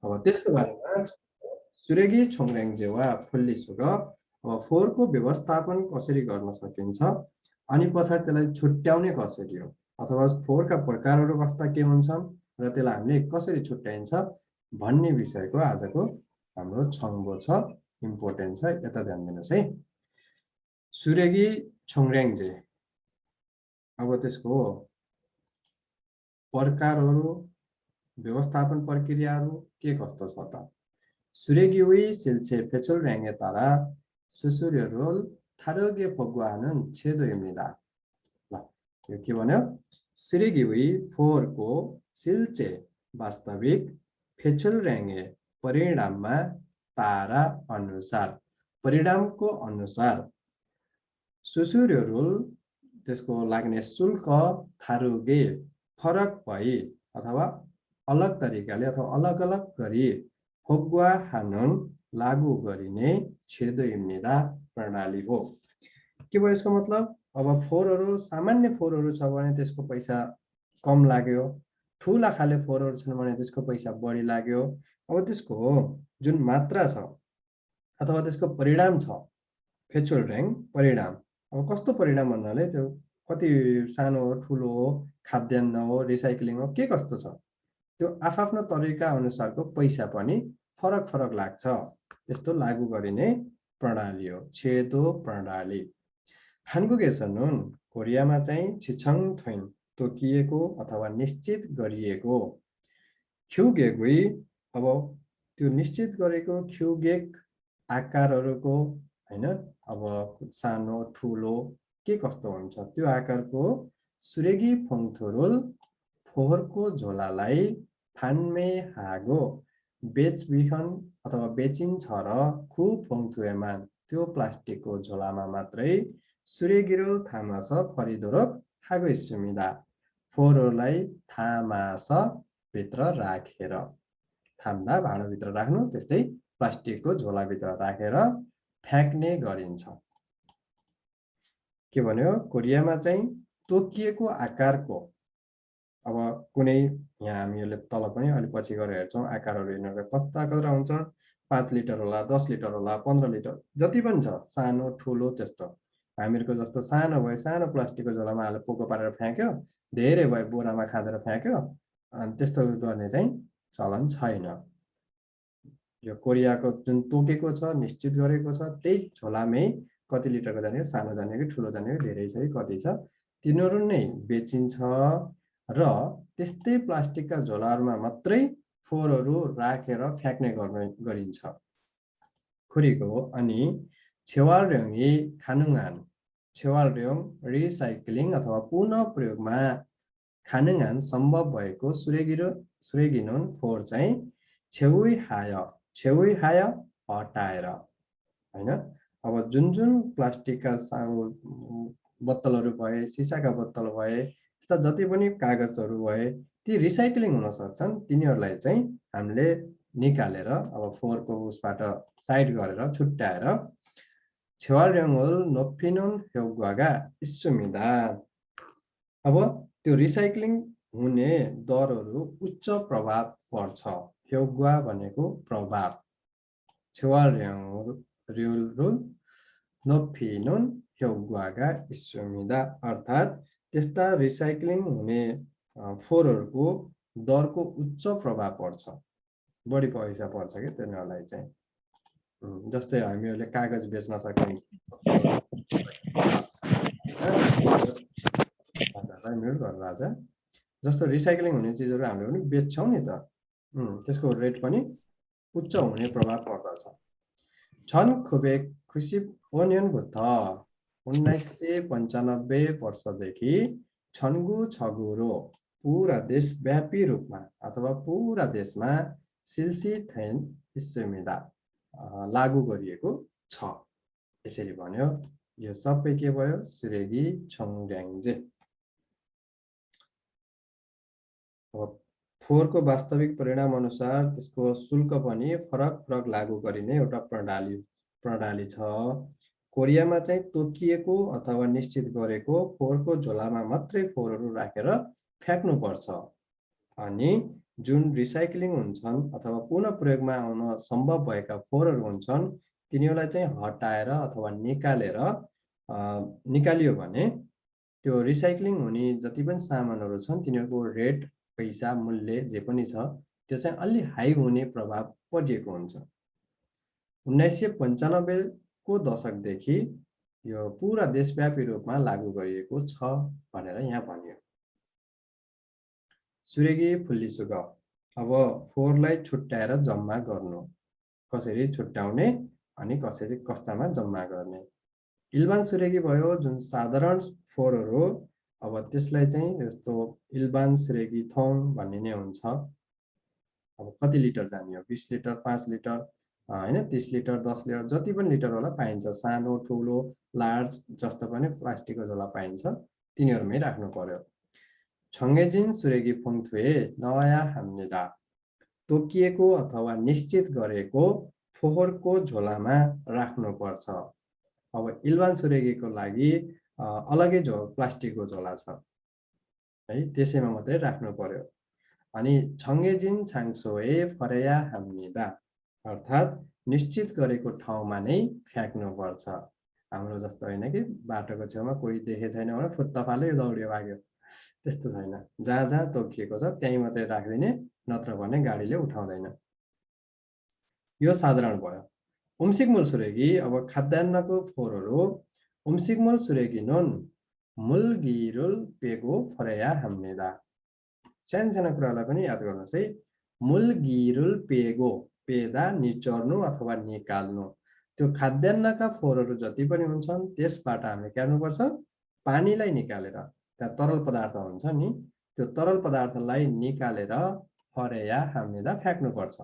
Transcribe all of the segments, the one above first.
अब त्यसको बारेमा सुरेगी छोङर्याङ्जे वा फुल्लीसुग अब फोहोरको व्यवस्थापन कसरी गर्न सकिन्छ अनि पछाडि त्यसलाई छुट्याउने कसरी हो अथवा फोहोरका प्रकारहरू कस्ता के हुन्छन् र त्यसलाई हामीले कसरी छुट्याइन्छ भन्ने विषयको आजको हाम्रो छङ्गो छ, इम्पोर्टेन्ट छ। यता ध्यान दिनुहोस् है। सुरेगी छोङर्याङ्जे अब त्यसको प्रकारहरू व्यवस्थापन प्रक्रियाहरू के कस्तो छ त? सुरेगिवी सिल्चे फेचोलर्याङ्गे तारा सुसुर्योरोल थारोगे फोगुआनन छेदोइम्निदा। ल यो के भन्यो? सुरेगिवी फोहोरको सिल्चे वास्तविक फेचोलर्याङ्गे परिणाममा तारा अनुसार परिणामको अनुसार सुसुर्योरोल त्यसको लाग्ने शुल्क थारुगे फरक भई अथवा अलग तरिकाले अथवा अलग अलग गरी फोगुआ हानुन लागू गरिने छेदोइम्निदा प्रणाली हो। के भयो यसको मतलब? अब फोहोरहरू सामान्य फोहोरहरू छ भने त्यसको पैसा कम लाग्यो, ठुला खाले फोहोरहरू छन् भने त्यसको पैसा बढी लाग्यो। अब त्यसको जुन मात्रा छ अथवा त्यसको परिणाम छ फेचोलर्याङ परिणाम, अब कस्तो परिणाम भन्नाले त्यो कति सानो हो, ठुलो हो, खाद्यान्न हो, रिसाइक्लिङ हो, के कस्तो छ त्यो आफ्आफ्नो तरिका अनुसारको पैसा पनि फरक फरक लाग्छ। यस्तो लागू गरिने प्रणाली हो छेदो प्रणाली। हानगुगेसनुन कोरियामा चाहिँ छिछङ थोइन तोकिएको अथवा निश्चित गरिएको ख्युगेगुई अब त्यो निश्चित गरेको ख्युगेक आकारहरूको हैन, अब सानो ठुलो के कस्तो हुन्छ त्यो आकारको सुरेगी फोङथुरुल फोहोरको झोलालाई फान्मे हागो बेचबिखन अथवा बेचिन्छ र खु फोङथुएमा त्यो प्लास्टिकको झोलामा मात्रै सुरेगिरो थामास फरिदोरोक हागो इस्सुमिदा फोहोरलाई थामास भित्र राखेर थाम्दा भाँडाभित्र राख्नु, त्यस्तै प्लास्टिकको झोलाभित्र राखेर फ्याँक्ने गरिन्छ। के भन्यो? कोरियामा चाहिँ तोकिएको आकारको अब कुनै यहाँ हामीले तल पनि अलि पछि गएर हेर्छौँ आकारहरू यिनीहरू कस्ता कस्ता हुन्छ। 5 लिटर होला, 10 लिटर होला, 15 लिटर जति पनि छ, सानो ठुलो त्यस्तो। हामीहरूको जस्तो सानो भयो सानो प्लास्टिकको झोलामा हालेर पोको पारेर फ्याँक्यो, धेरै भयो बोरामा खाँदेर फ्याँक्यो, अनि त्यस्तो गर्ने चाहिँ चलन छैन। यो कोरियाको जुन तोकेको छ निश्चित गरेको छ त्यही झोलामै कति लिटरको जाने, सानो जाने कि ठुलो जाने कि धेरै छ कि कति छ तिनीहरू नै बेचिन्छ र त्यस्तै प्लास्टिकका झोलाहरूमा मात्रै फोहोरहरू राखेर फ्याँक्ने गरिन्छ। खुरीको अनि छेवालर्याङ्गी खानुङान छेवालर्याङ रिसाइक्लिङ अथवा पुनः प्रयोगमा खानुङान सम्भव भएको सुरेगिनुन फोहोर चाहिँ छेउई हाय हटाएर हैन। अब जुन जुन प्लास्टिकका बोतलहरू भए, सिसाका बोतल भए, यस्ता जति पनि कागजहरू भए ती रिसाइक्लिङ हुन सक्छन्, तिनीहरूलाई चाहिँ हामीले निकालेर अब फोहोरको उसबाट साइड गरेर छुट्याएर छेवालर्याङ्गोल नोफिनुन हेउगागा इस्सुमिदा अब त्यो रिसाइक्लिङ हुने दरहरू उच्च प्रभाव पर्छ। हेउगा भनेको प्रभाव, छेवालर्याङ्गोल नोफिनुन हेउगागा इस्सुमिदा अर्थात् त्यस्ता रिसाइक्लिङ हुने फोहोरहरूको दरको उच्च प्रभाव पर्छ, बढी पैसा पर्छ कि तिनीहरूलाई चाहिँ। जस्तै हामीहरूले कागज बेच्न सकिन्छ, जस्तो रिसाइक्लिङ हुने चिजहरू हामीले पनि बेच्छौँ नि त, त्यसको रेट पनि उच्च हुने प्रभाव पर्दछ। छन खुबे खुसी ओनियन भुत 1995 वर्षदेखि छन्गु छगुरो पुरा देशव्यापी रूपमा अथवा पुरा देशमा सिल्सी थेन इस्सुमिदा लागू गरिएको छ। यसरी भन्यो। यो सबै के भयो? सुरेगी छोङर्याङ्जे। अब फोहोरको वास्तविक परिणाम अनुसार त्यसको शुल्क पनि फरक फरक लागू गरिने एउटा प्रणाली छ। कोरियामा चाहिँ तोकिएको अथवा निश्चित गरेको फोहोरको झोलामा मात्रै फोहोरहरू राखेर फ्याँक्नुपर्छ। अनि जुन रिसाइक्लिङ हुन्छन् अथवा पुनः प्रयोगमा आउन सम्भव भएका फोहोरहरू हुन्छन् तिनीहरूलाई चाहिँ हटाएर अथवा निकालियो भने त्यो रिसाइक्लिङ हुने जति पनि सामानहरू छन् तिनीहरूको रेट पैसा मूल्य जे पनि छ त्यो चाहिँ अलि हाई हुने प्रभाव परिएको हुन्छ। 1995 को दशकदेखि यो पुरा देशव्यापी रूपमा लागू गरिएको छ भनेर यहाँ भनियो। सुरेगी फुल्लीसुक अब फोहोरलाई छुट्याएर जम्मा गर्नु, कसरी छुट्याउने अनि कसरी कस्तामा जम्मा गर्ने। इल्बान सुरेगी भयो जुन साधारण फोहोरहरू अब त्यसलाई चाहिँ यस्तो इल्बान सुरेगी थोङ भन्ने नै हुन्छ। अब कति लिटर जाने हो 20 लिटर 5 लिटर हैन 30 लिटर 10 लिटर जति पनि लिटर होला पाइन्छ। सानो ठुलो लार्ज जस्तो पनि प्लास्टिकको झोला पाइन्छ तिनीहरुमै राख्नु पर्यो। छङ्गेजिन सुरेगी फुङथुए नया हाम्नेदा तोकिएको अथवा निश्चित गरेको फोहोरको झोलामा राख्नुपर्छ। अब इल्बान सुरेगीको लागि अलगै प्लास्टिकको झोला छ है त्यसैमा मात्रै राख्नु पर्यो। अनि छङ्गेजिन छाङसोए फरेया हाम्नेदा अर्थात् निश्चित गरेको ठाउँमा नै फ्याँक्नुपर्छ। हाम्रो जस्तो होइन कि बाटोको छेउमा कोही देखे छैन भने फुत्त फाल्यो दौड्यो भाग्यो, त्यस्तो छैन। जहाँ जहाँ तोकिएको छ त्यहीँ मात्रै राखिदिने, नत्र भने गाडीले उठाउँदैन। यो साधारण भयो। उम्सिकमुल सुरेगी अब खाद्यान्नको फोहोरहरू उम्सिकमुल सुरेगी नुन मुलगिरुल पेगो फरेया हाम्नेदा। सानसानो कुरालाई पनि याद गर्नुहोस् है। मुलगिरुल पेगो पेदा निचोर्नु अथवा निकाल्नु। त्यो खाद्यान्नका फोहोरहरू जति पनि हुन्छन् त्यसबाट हामीले के गर्नुपर्छ पानीलाई निकालेर त्यहाँ तरल पदार्थ हुन्छ नि त्यो तरल पदार्थलाई निकालेर फरेया हाम्नेदा फ्याँक्नुपर्छ।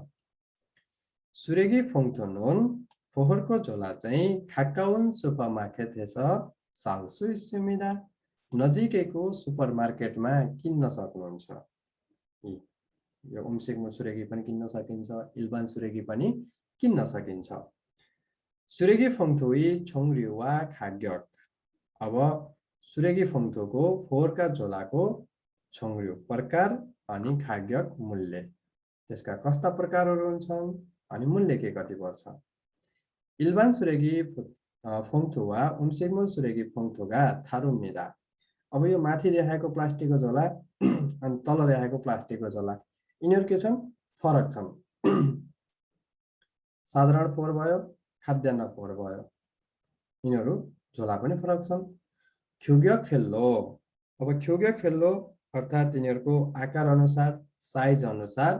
सुरेगी फुङथुनुन फोहोरको झोला चाहिँ खाकाउन सुपरमार्केटमा साल्सु इस्युमिदा नजिकैको सुपरमार्केटमा किन्न सक्नुहुन्छ। यो उम्सिकमुल सुरेगी पनि किन्न सकिन्छ, इल्बान सुरेगी पनि किन्न सकिन्छ। सुरेगी फुङथुई छोङरिवा खाग्यक अब सुरेगी फुङथुको फोहोरका झोलाको छोङरिउ प्रकार अनि खाग्यक मूल्य त्यसका कस्ता प्रकारहरू हुन्छन् अनि मूल्य के कति पर्छ। इल्बान सुरेगी फुङथुवा उम्सिकमुल सुरेगी फुङथुगा थारुम्निदा अब यो माथि देखाएको प्लास्टिकको झोला अनि तल देखाएको प्लास्टिकको झोला यिनीहरू के छन् फरक छन्। साधारण फोहोर भयो खाद्यान्न फोहोर भयो यिनीहरू झोला पनि फरक छन्। ख्युग्यक फेल्लो अब ख्युग्यक फेल्लो अर्थात् यिनीहरूको आकार अनुसार साइज अनुसार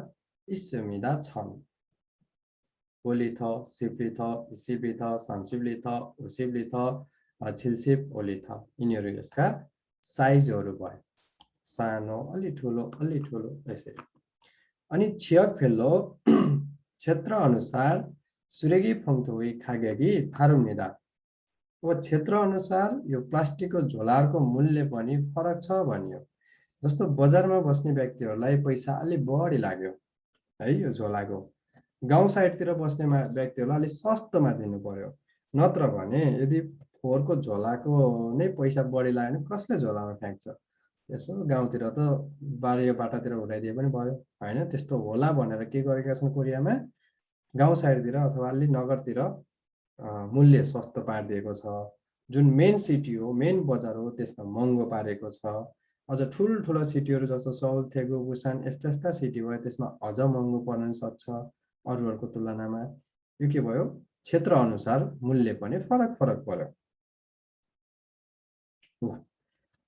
इस्युमिदा छन्। ओली थ सिप्ली थ इसिप्ली थ संसिप्ली थ उसिप्ली थ छिलसिप ओली थ यिनीहरू यसका साइजहरू भयो सानो अलि ठुलो यसरी। अनि छियक फेल्लो क्षेत्र अनुसार सुरेगी फुङथुई खागेगी थारुम्निदा अब क्षेत्र अनुसार यो प्लास्टिकको झोलाहरूको मूल्य पनि फरक छ भनियो। जस्तो बजारमा बस्ने व्यक्तिहरूलाई पैसा अलि बढी लाग्यो है यो झोलाको, गाउँ साइडतिर बस्ने व्यक्तिहरूलाई अलि सस्तोमा दिनु पर्यो। नत्र भने यदि फोहोरको झोलाको नै पैसा बढी लाग्यो भने कसले झोलामा फ्याँक्छ। यसो गाउँतिर त बारी बाटातिर उठाइदिए पनि भयो हैन। त्यस्तो होला भनेर के गरेका छन् कोरियामा गाउँ साइडतिर अथवा अलि नगरतिर मूल्य सस्तो पारिदिएको छ। जुन मेन सिटी हो मेन बजार हो त्यसमा महँगो पारेको छ। अझ ठुल्ठुलो सिटीहरू जस्तो सौल थेगु बुसान यस्ता सिटी भयो त्यसमा अझ महँगो पर्न सक्छ अरूहरूको तुलनामा। यो के भयो क्षेत्र अनुसार मूल्य पनि फरक पर्यो।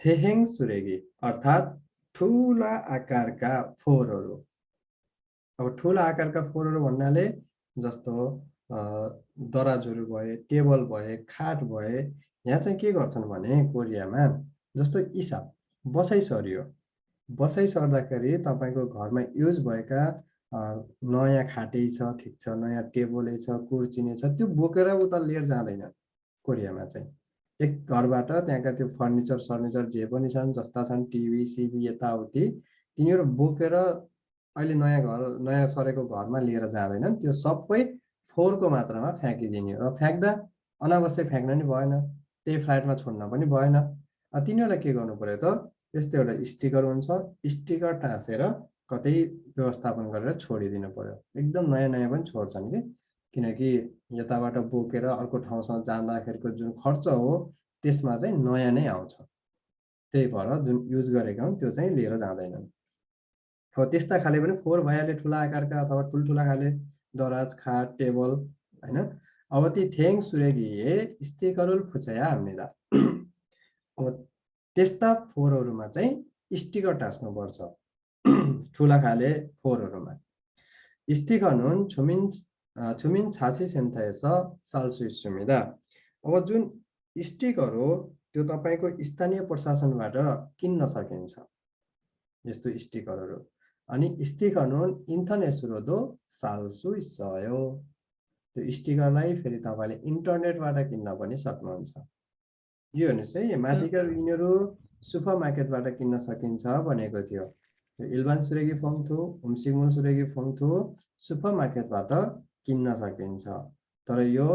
थेहेङ सुरेगी अर्थात् ठुला आकारका फोहोरहरू। अब ठुला आकारका फोहोरहरू भन्नाले जस्तो दराजहरू भए टेबल भए खाट भए यहाँ चाहिँ के गर्छन् भने कोरियामा जस्तो इसा बसाइ सर्यो बसाइ सर्दाखेरि तपाईको घरमा युज भएका नयाँ खाटै छ ठिक छ नयाँ टेबलै छ कुर्सी नै छ त्यो बोकेर उता लिएर जाँदैन कोरियामा चाहिँ। एक घरबाट त्यहाँका त्यो फर्निचर जे पनि छन् जस्ता छन् टिभी सिभी यताउति तिनीहरू बोकेर अहिले नयाँ सरेको घरमा लिएर जाँदैनन्। त्यो सबै फोहोरको मात्रामा फ्याँकिदिने र फ्याँक्दा अनावश्यक फ्याँक्न नि भएन त्यही फ्ल्याटमा छोड्न पनि भएन। तिनीहरूलाई के गर्नु पर्यो त यस्तो एउटा स्टिकर हुन्छ स्टिकर टाँसेर कतै व्यवस्थापन गरेर छोडिदिनु पर्यो। एकदम नयाँ नयाँ पनि छोड्छन् किनकि यताबाट बोकेर अर्को ठाउँसम्म जाँदाखेरिको जुन खर्च हो त्यसमा चाहिँ नयाँ नै आउँछ। त्यही भएर जुन युज गरेका हुन् त्यो चाहिँ लिएर जाँदैनन्। हो त्यस्ता खाले पनि फोहोर भइहाल्यो, ठुला आकारका अथवा ठुल्ठुला खाले दराज, खाट, टेबल हैन। अब ती थेङ सुरेगिए स्टिकरुल फुचया हामीदा। अब त्यस्ता फोहोरहरूमा चाहिँ स्टिकर टास्नुपर्छ ठुला खाले फोहोरहरूमा। स्टिकरनुन छुमिन छाची सेन्थाएछ साल्सु सुमिदा। अब जुन स्टिकर हो त्यो तपाईको स्थानीय प्रशासनबाट किन्न सकिन्छ यस्तो स्टिकरहरू। अनि स्टिकरनुन इन्थनेसुरोदो साल्सु सयो। त्यो स्टिकरलाई फेरि तपाईले इन्टरनेटबाट किन्न पनि सक्नुहुन्छ। यो हेर्नुस् है, माथिका यिनीहरू सुपर मार्केटबाट किन्न सकिन्छ भनेको थियो। यो इल्बान सुरेगी फोङथु, उम्सिगमुल सुरेगी फोङथु सुपर मार्केटबाट किन्न सकिन्छ। तर यो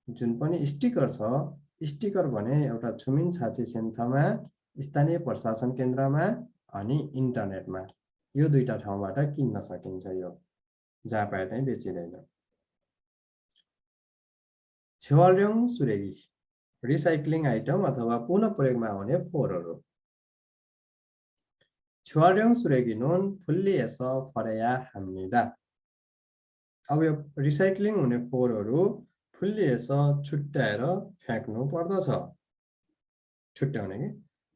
जुन पनि स्टिकर छ, स्टिकर भने एउटा छुमिन छाची सेन्थमा, स्थानीय प्रशासन केन्द्रमा अनि इन्टरनेटमा, यो दुईटा ठाउँबाट किन्न सकिन्छ। यो जहाँ पाए त्यही बेचिँदैन। छेवाल्योङ सुरेगी रिसाइक्लिङ आइटम अथवा पुनः प्रयोगमा आउने फोहोरहरू। छेवाल्योङ सुरेगी नुन फुल्ली एस फरया हामीदा। अब यो रिसाइक्लिङ हुने फोहोरहरू फुल्ली एस छुट्याएर फ्याँक्नु पर्दछ। छुट्याउने कि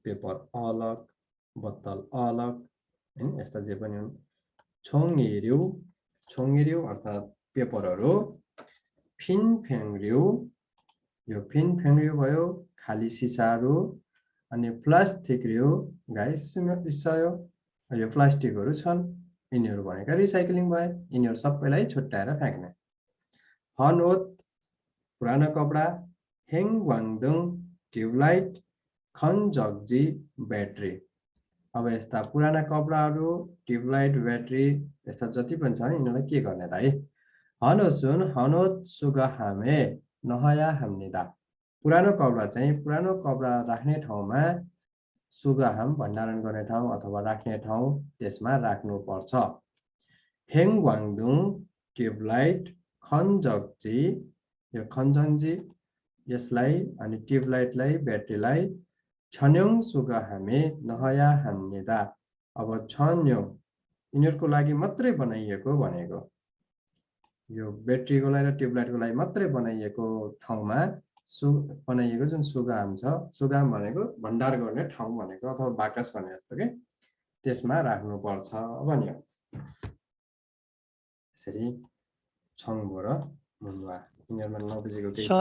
पेपर अलग, बोतल अलग हैन, यस्ता जे पनि हुन्। छोङिर्यु अर्थात् पेपरहरू। फिन फ्याङ्रिउ, यो फिन फ्याङ्रिउ भयो खाली सिसाहरू। अनि प्लास्टिक रिउ गाइस इसायो, यो प्लास्टिकहरू छन् यिनीहरू भनेका रिसाइक्लिङ भए। यिनीहरू सबैलाई छुट्याएर फ्याँक्ने। हनओत पुरानो कपडा, हेङ वाङदुङ ट्युबलाइट, खनजगजी ब्याट्री। अब यस्ता पुराना कपडाहरू, ट्युबलाइट, ब्याट्री यस्ता जति पनि छन् यिनीहरूलाई के गर्ने त है। हनोसुन हनोत सुगा हामे नहया हाम्निदा। पुरानो कपडा चाहिँ पुरानो कपडा राख्ने ठाउँमा, सुगाहाम भण्डारण गर्ने ठाउँ अथवा राख्ने ठाउँ त्यसमा राख्नुपर्छ। हेङ वाङदुङ ट्युबलाइट खनजगजी, यो खनजङजी यसलाई अनि ट्युबलाइटलाई ब्याट्रीलाई छन्योङ सुगाहामे नहया हाम्निदा। अब छन्योङ यिनीहरूको लागि मात्रै बनाइएको भनेको, यो ब्याट्रीको लागि र ट्युबलाइटको लागि मात्रै बनाइएको ठाउँमा बनाइएको जुन सुगाम छ, सुगाम भनेको भण्डार गर्ने ठाउँ भनेको अथवा बाकस भने जस्तो के, त्यसमा राख्नुपर्छ भन्यो। यसरी छङ्बो र मुन्वा यिनीहरूमा नबुझेको केही छ?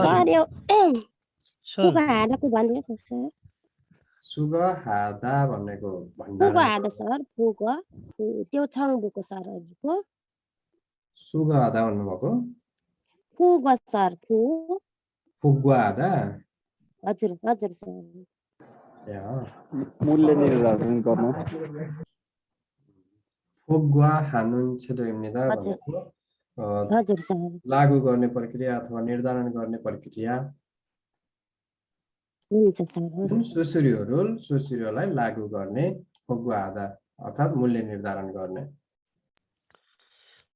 सुगहादा भनेको भण्डारण, त्यो छङ्बुको सर हजुरको सुगहादा भन्नुभएको फुगा सर फुग्वाहादा हजुर हजुर सर। मूल्य निर्धारण गर्नु। फुग्वा हानुन छेदोइम्निदा भनेको हजुर सर लागू गर्ने प्रक्रिया अथवा निर्धारण गर्ने प्रक्रिया। हुन्छ सर। सुसिरियोलाई लागू गर्ने फुग्वाहादा अर्थात् मूल्य निर्धारण गर्ने।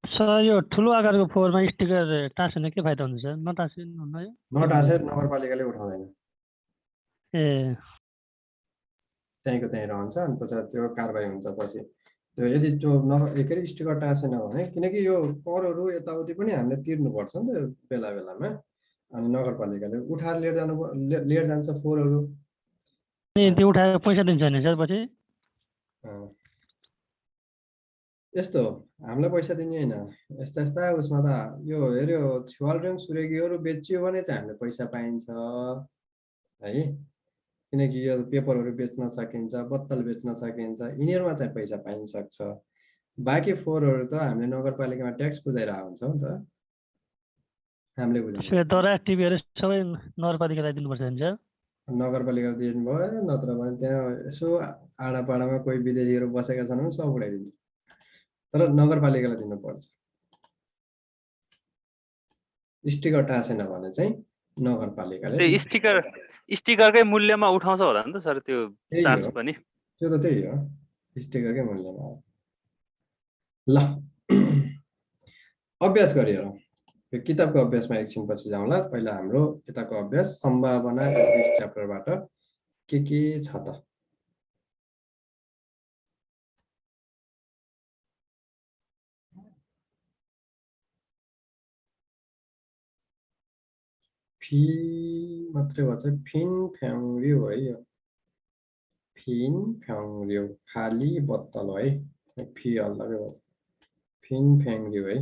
सर यो ठुलो आकारको फोहोरमा स्टिकर टाँसिने के फाइदा हुन्छ सर? नटाँसिनु हुन्न यो? नटाँसे नगरपालिकाले उठाउँदैन, ए त्यहीँको त्यहीँ रहन्छ। अनि पछाडि त्यो कारबाही हुन्छ पछि। त्यो यदि त्यो के अरे स्टिकर टाँसेन भने, किनकि यो करहरू यताउति पनि हामीले तिर्नुपर्छ नि त बेला बेलामा, अनि नगरपालिकाले उठाएर लिएर जान्छ फोहोरहरू। त्यो उठाएर पैसा दिन्छ नि सर पछि? यस्तो हामीलाई पैसा दिने होइन, यस्ता उसमा त यो हेऱ्यो छेवाल्योङ सुरेगीहरू बेचियो भने चाहिँ हामीले पैसा पाइन्छ है। किनकि यो पेपरहरू बेच्न सकिन्छ, बोतल बेच्न सकिन्छ, यिनीहरूमा चाहिँ पैसा पाइन सक्छ। बाँकी फोहोरहरू त हामीले नगरपालिकामा ट्याक्स बुझाइरहेको हुन्छ नि त, हामीले बुझ्नु। दरा टिभीहरू सबै नगरपालिकालाई दिनुपर्छ नि सर? नगरपालिकाले दिनुभयो, नत्र भने त्यहाँ यसो आडापाडामा कोही विदेशीहरू बसेका छन् भने सब उडाइदिन्छ, तर नगरपालिकालाई दिनुपर्छ। स्टिकर टाँसेन भने चाहिँ नगरपालिकाले। स्टिकरकै मूल्यमा उठाउँछ होला नि त सर त्यो चार्ज पनि? त्यो त त्यही हो, स्टिकरकै मूल्यमा हो। ल अभ्यास गरिहेरौँ। यो किताबको अभ्यासमा एकछिन पछि जाउँला। पहिला हाम्रो यताको अभ्यास सम्भावना 20 च्याप्टरबाट के छ त। फी मात्रै भन्छ, फिन फ्याङ्रियो है यो, फिन फ्याङ्रियो खाली बत्तल है, फी अलगै भन्छ, फिन फ्याङ्रियो है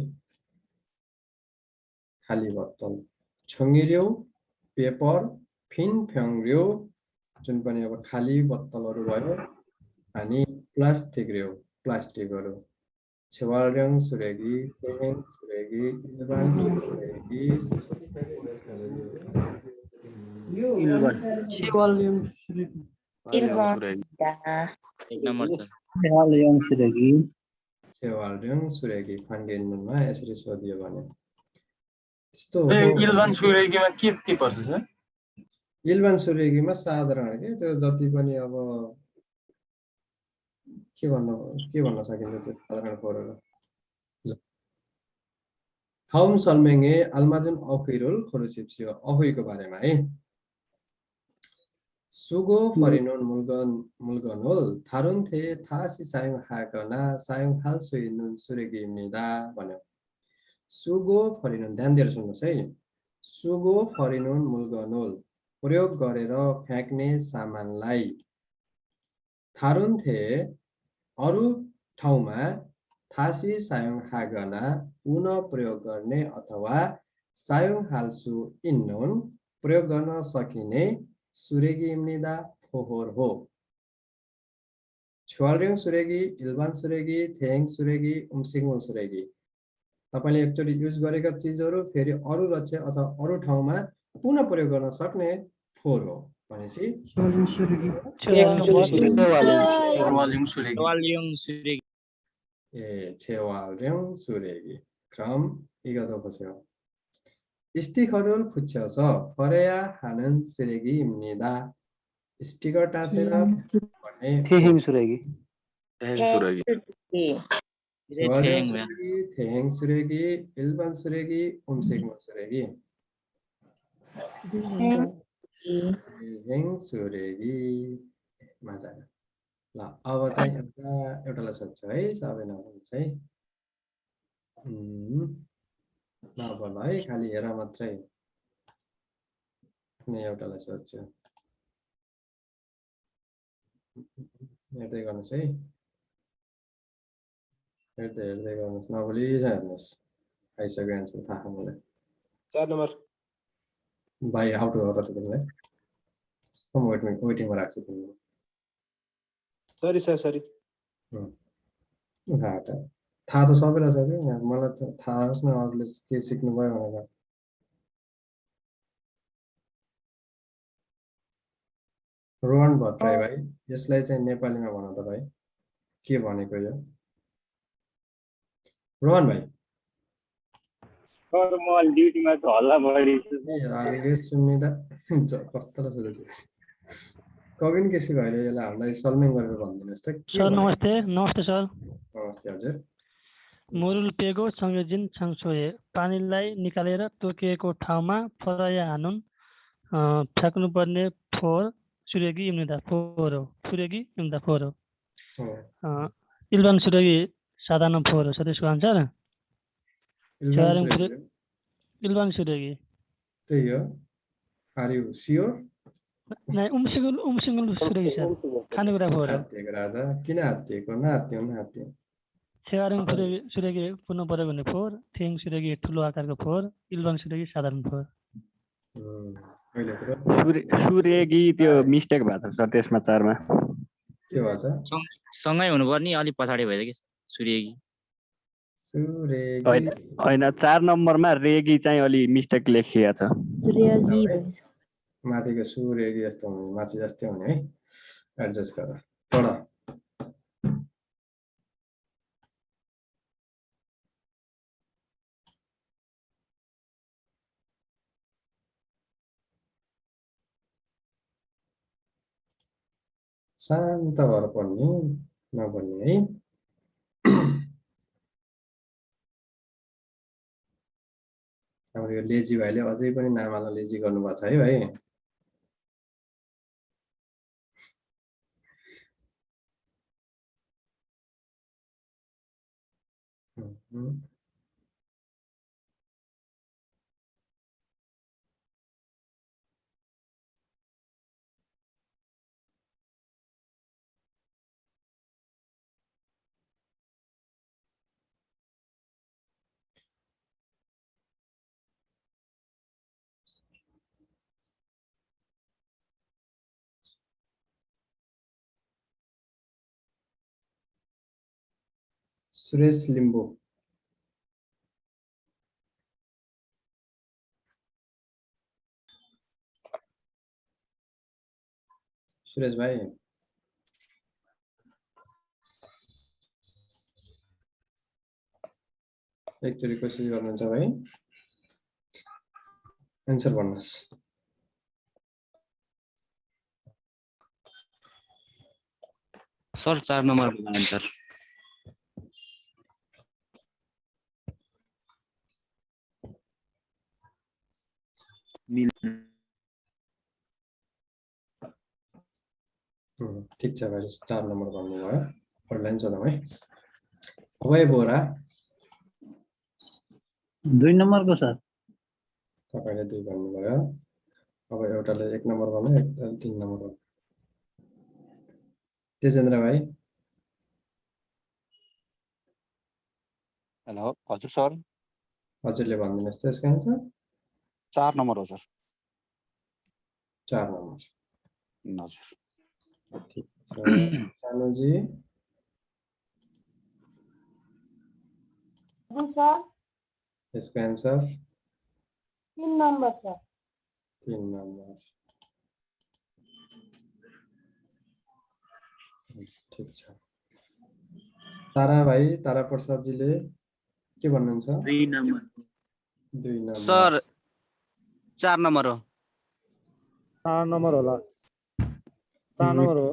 खाली बत्तल, छङ्गिर्यो पेपर, फिन फ्याङ्रियो जुन पनि अब खाली बत्तलहरू भयो, अनि प्लास्टिक र्यो प्लास्टिकहरू, छेवाल्र्याङ सुरेगी, तेहेङ सुरेगी, इल्बान सुरेगी, एक नम्बर छ छेवाल्र्याङ सुरेगी फान्डेनमा यसरी सोधियो भने त्यस्तो हो। इल्भान सुरेगीमा के पर्छ सर? इल्बान सुरेगीमा साधारण के त्यो जति पनि अब के भन्न सकिन्छ त्यो साधारण फोरहरू। हाउम सल्मेङे अल्माजुन अफिरुल खोरुसिप्सियो अफुइको बारेमा है। सुगो फरिनोन मुल्गनोल थारुन्थे थासी सायुङ हाकना सायुङ हालसुइनुन सुरेगिमिदा भन्यो। सुगो फरिनोन ध्यान दिएर सुन्नुहोस् है। सुगो फरिनोन मुल्गनोल प्रयोग गरेर फ्याँक्ने सामानलाई थारुन्थे अरू ठाउँमा थासी सायुङ हागना पुनः प्रयोग गर्ने अथवा सायुङ हाल्सु इन्नोन प्रयोग गर्न सकिने सुरेगी इम्निदा फोहोर हो। छुवाल्र्याङ सुरेगी, इल्बान सुरेगी, थेङ सुरेगी, उम्सिङमुल सुरेगी तपाईले एकचोटि युज गरेका चिजहरू फेरि अरू लक्ष्य अथवा अरू ठाउँमा पुनः प्रयोग गर्न सक्ने फोहोर हो भनेपछि छेवाल्र्याङ सुरेगी क्रम 이가더 보세요. स्टिकहरू 붙여서 फरेया 하는 쓰레기입니다. स्टिकर टाँसेर भने थेहेङ सुरेगी थेहेङ सुरेगी, इल्बान सुरेगी, उम्सिङमुल सुरेगी। थेहेङ सुरेगी मजा ल अब चाहिँ एउटालाई सोध्छु है सबै नभन्छ है। नभन है खाली हेर मात्रै। कुनै एउटालाई सोध्छु, हेर्दै गर्नुहोस् है, हेर्दै गर्नुहोस् नभुली हेर्नुहोस्। आइसक्यो एन्सर थाहा मलाई। 4 नम्बर भाइ आउट हो त तिमीलाई वेटिङमा राख्छु तिमीलाई। सरी सर सरी थाहा त सबैलाई छ कि मलाई त थाहा होस् न अरूले के सिक्नु भयो भनेर। रोहन भट्टराई भाइ यसलाई चाहिँ नेपालीमा भन त भाइ के भनेको यो। रोहन भाइ सर म ड्युटीमा छु हल्ला बढी अहिले सुन्निदा कस्तो सोध्छु। कविन केसी भएर यसलाई हामीलाई सल्मिङ गरेर भनिदिनुहोस् त के सर नमस्ते। नमस्ते सर। नमस्ते हजुर। मुरुल पेगो संयोजन छाङसोए पानीलाई निकालेर तोकिएको ठाउँमा फराया हानुन फ्याँक्नुपर्ने फोहोर सुरेगी इम्निदा फोहोर हो। सुरेगी इम्दा फोहोर हो। इल्बान सुरेगी साधारण फोहोर हो। सर त्यसको आन्सर इल्बान सुरेगी त्यही हो। Are you sure? नै उम्सिङुल सुरेगी सर खानेकुरा फोहोर हो। हात्तिएको राजा किन हात्तिएको नहात्तियो। छेवारङ सुरेगी पुनः प्रयोग हुने फोहोर, थेङ सुरेगी ठुलो आकारको फोहोर, इल्बान सुरेगी साधारण फोहोर। सुरेगी त्यो मिस्टेक भएको छ सर त्यसमा 4 मा के भन्छ? सँगै हुनुपर्ने अलि पछाडि भएछ कि सुरेगी होइन 4 नम्बरमा रेगी चाहिँ अलि मिस्टेक लेखिएको छ। माथिको सुरेगी जस्तो हुने माथि जस्तै हुने है। एडजस्ट गर पढ। शान्त भएर पढ्ने नपढ्ने है। हाम्रो यो लेजी भाइले अझै पनि नामालाई लेजी गर्नुभएको छ है भाइ। सुरेश लिम्बू। सुरेश भाइ एकचोटि कोसिस गर्नुहुन्छ भाइ, एन्सर भन्नुहोस्। सर 4 नम्बरको आन्सर। ठिक छ भाइ, 4 नम्बर भन्नुभयो। अरू लाइन चलाउँ है। अभय बोरा। 2 नम्बरको सर। तपाईले 2 भन्नुभयो। अब एउटाले 1 नम्बर भन्नु, एकटाले 3 नम्बर भन्नु। तेजेन्द्र भाइ। हेलो हजुर सर। हजुरले भनिदिनुहोस् त यसको आन्सर। 4 नम्बर हो सर। 4 नम्बर। हजुर। ठीक छ। सानुजी। सर यसको आन्सर 3 नम्बर सर। 3 नम्बर। ठीक छ। तारा भाइ, तारा प्रसाद जीले के भन्नुहुन्छ? 3 नम्बर। 2 नम्बर। सर 4 नम्बर हो। 4 नम्बर होला। 4 नम्बर हो।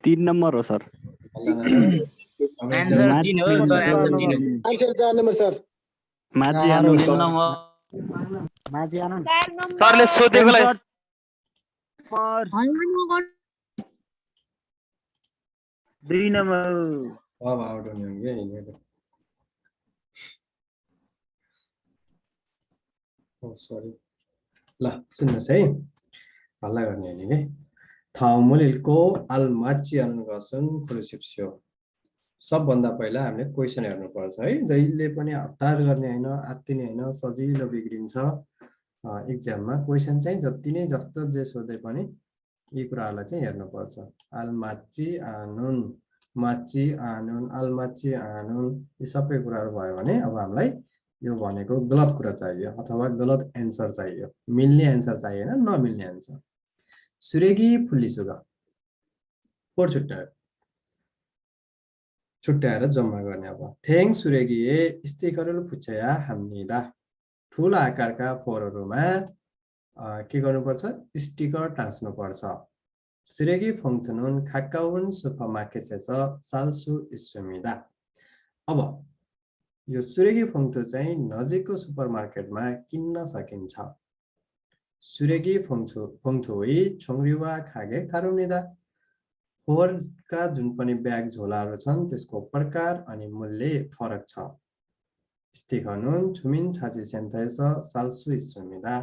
3 नम्बर हो सर। आन्सर 3 हो सर, आन्सर 3 हो। Answer 4 number sir. Majhi Anand sir. Majhi Anand. सरले सोधेकोलाई 2 नम्बर। अब आउट हुने हो कि यिनीहरू। सरी। ल सुन्नुहोस् है, हल्ला गर्ने होइन कि। थाउमुलिलको अल्माचियन गर्छन् क्रुसिप्सियो। सबभन्दा पहिला हामीले क्वेसन हेर्नुपर्छ है। जहिले पनि हतार गर्ने होइन, आत्तिने होइन, सजिलो बिग्रिन्छ इक्जाममा। क्वेसन चाहिँ जति नै जस्तो जे सोधे पनि यी कुराहरूलाई चाहिँ हेर्नुपर्छ। अल्माची आनुन, माची आनुन, अल्माची आनुन, यी सबै कुराहरू भयो भने अब हामीलाई यो भनेको गलत कुरा चाहियो अथवा गलत एन्सर चाहियो। मिल्ने एन्सर चाहिएन, नमिल्ने एन्सर। सुरेगी फुल्लिसुगा फोर छुट्याएर जम्मा गर्ने। अब थेङ सुरेगिए स्टिकरल फुच्छया हाम्निदा। ठुलो आकारका फोरहरूमा के गर्नुपर्छ? स्टिकर टाँच्नुपर्छ। सुरेगी फङ्थनुन खाकाउन सुपरमार्केटसेस साल्सु इस्सुमिदा। अब यो सुरेगी फङ्थु चाहिँ नजिकको सुपरमार्केटमा किन्न सकिन्छ। सुरेगी फङ्थुई छोङ्रिवा खागे थारुनिदा। फोरका जुन पनि ब्याग झोलाहरू छन् त्यसको प्रकार अनि मूल्य फरक छ। स्टिकनुन छुमिन छासी सेन्थेस साल्सु इस्सुमिदा।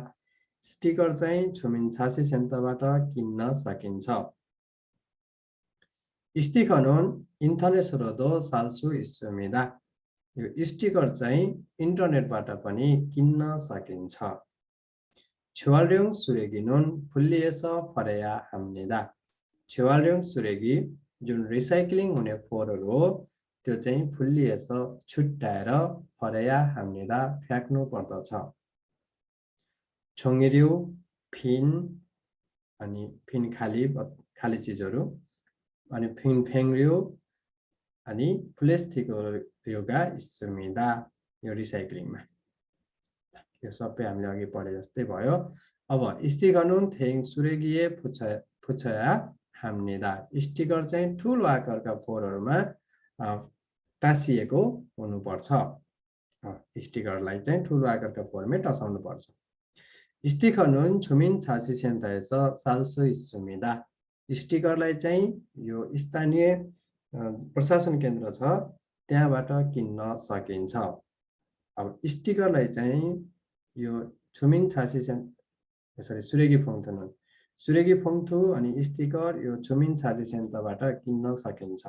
स्टिकर चाहिँ छुमिन छासी सेन्थबाट किन्न सकिन्छ। स्टिकनुन इन्टरनेटरोदो साल्सु इस्सुमिदा। यो स्टिकर चाहिँ इन्टरनेटबाट पनि किन्न सकिन्छ। छुवाल्ड्युङ सुरेगिनुन फुल्लिएस फरेया हाम्निदा। छुवाल्ड्युङ सुरेगी जुन रिसाइक्लिङ हुने फोरहरू हो त्यो चाहिँ फुल्लिएस छुट्याएर फरेया हाम्निदा फ्याँक्नु पर्दछ। छोङ्गिर्यु फिन अनि फिन खाली चिजहरू अनि फिन फेङ्ग्रियो अनि प्लास्टिकहरूका इस्सुमिदा। यो रिसाइक्लिङमा यो सबै हामीले अघि पढे जस्तै भयो। अब स्टिकनुन थेङ सुरेगिए फुच्छया हाम्निदा। स्टिकर चाहिँ ठुलो आकारका फोरहरूमा टाँसिएको हुनुपर्छ। 스티커लाई चाहिँ ठुलो आकारका फोहोरमै टसाउनु पर्छ 스티커는 주민 자치센터에서 살 수 있습니다. स्टिकरलाई चाहिँ यो स्थानीय प्रशासन केन्द्र छ त्यहाँबाट किन्न सकिन्छ अब स्टिकरलाई चाहिँ यो 주민 자치센터 수레기 봉투는 수레기 봉투 अनि स्टिकर यो 주민 자치센터बाट किन्न सकिन्छ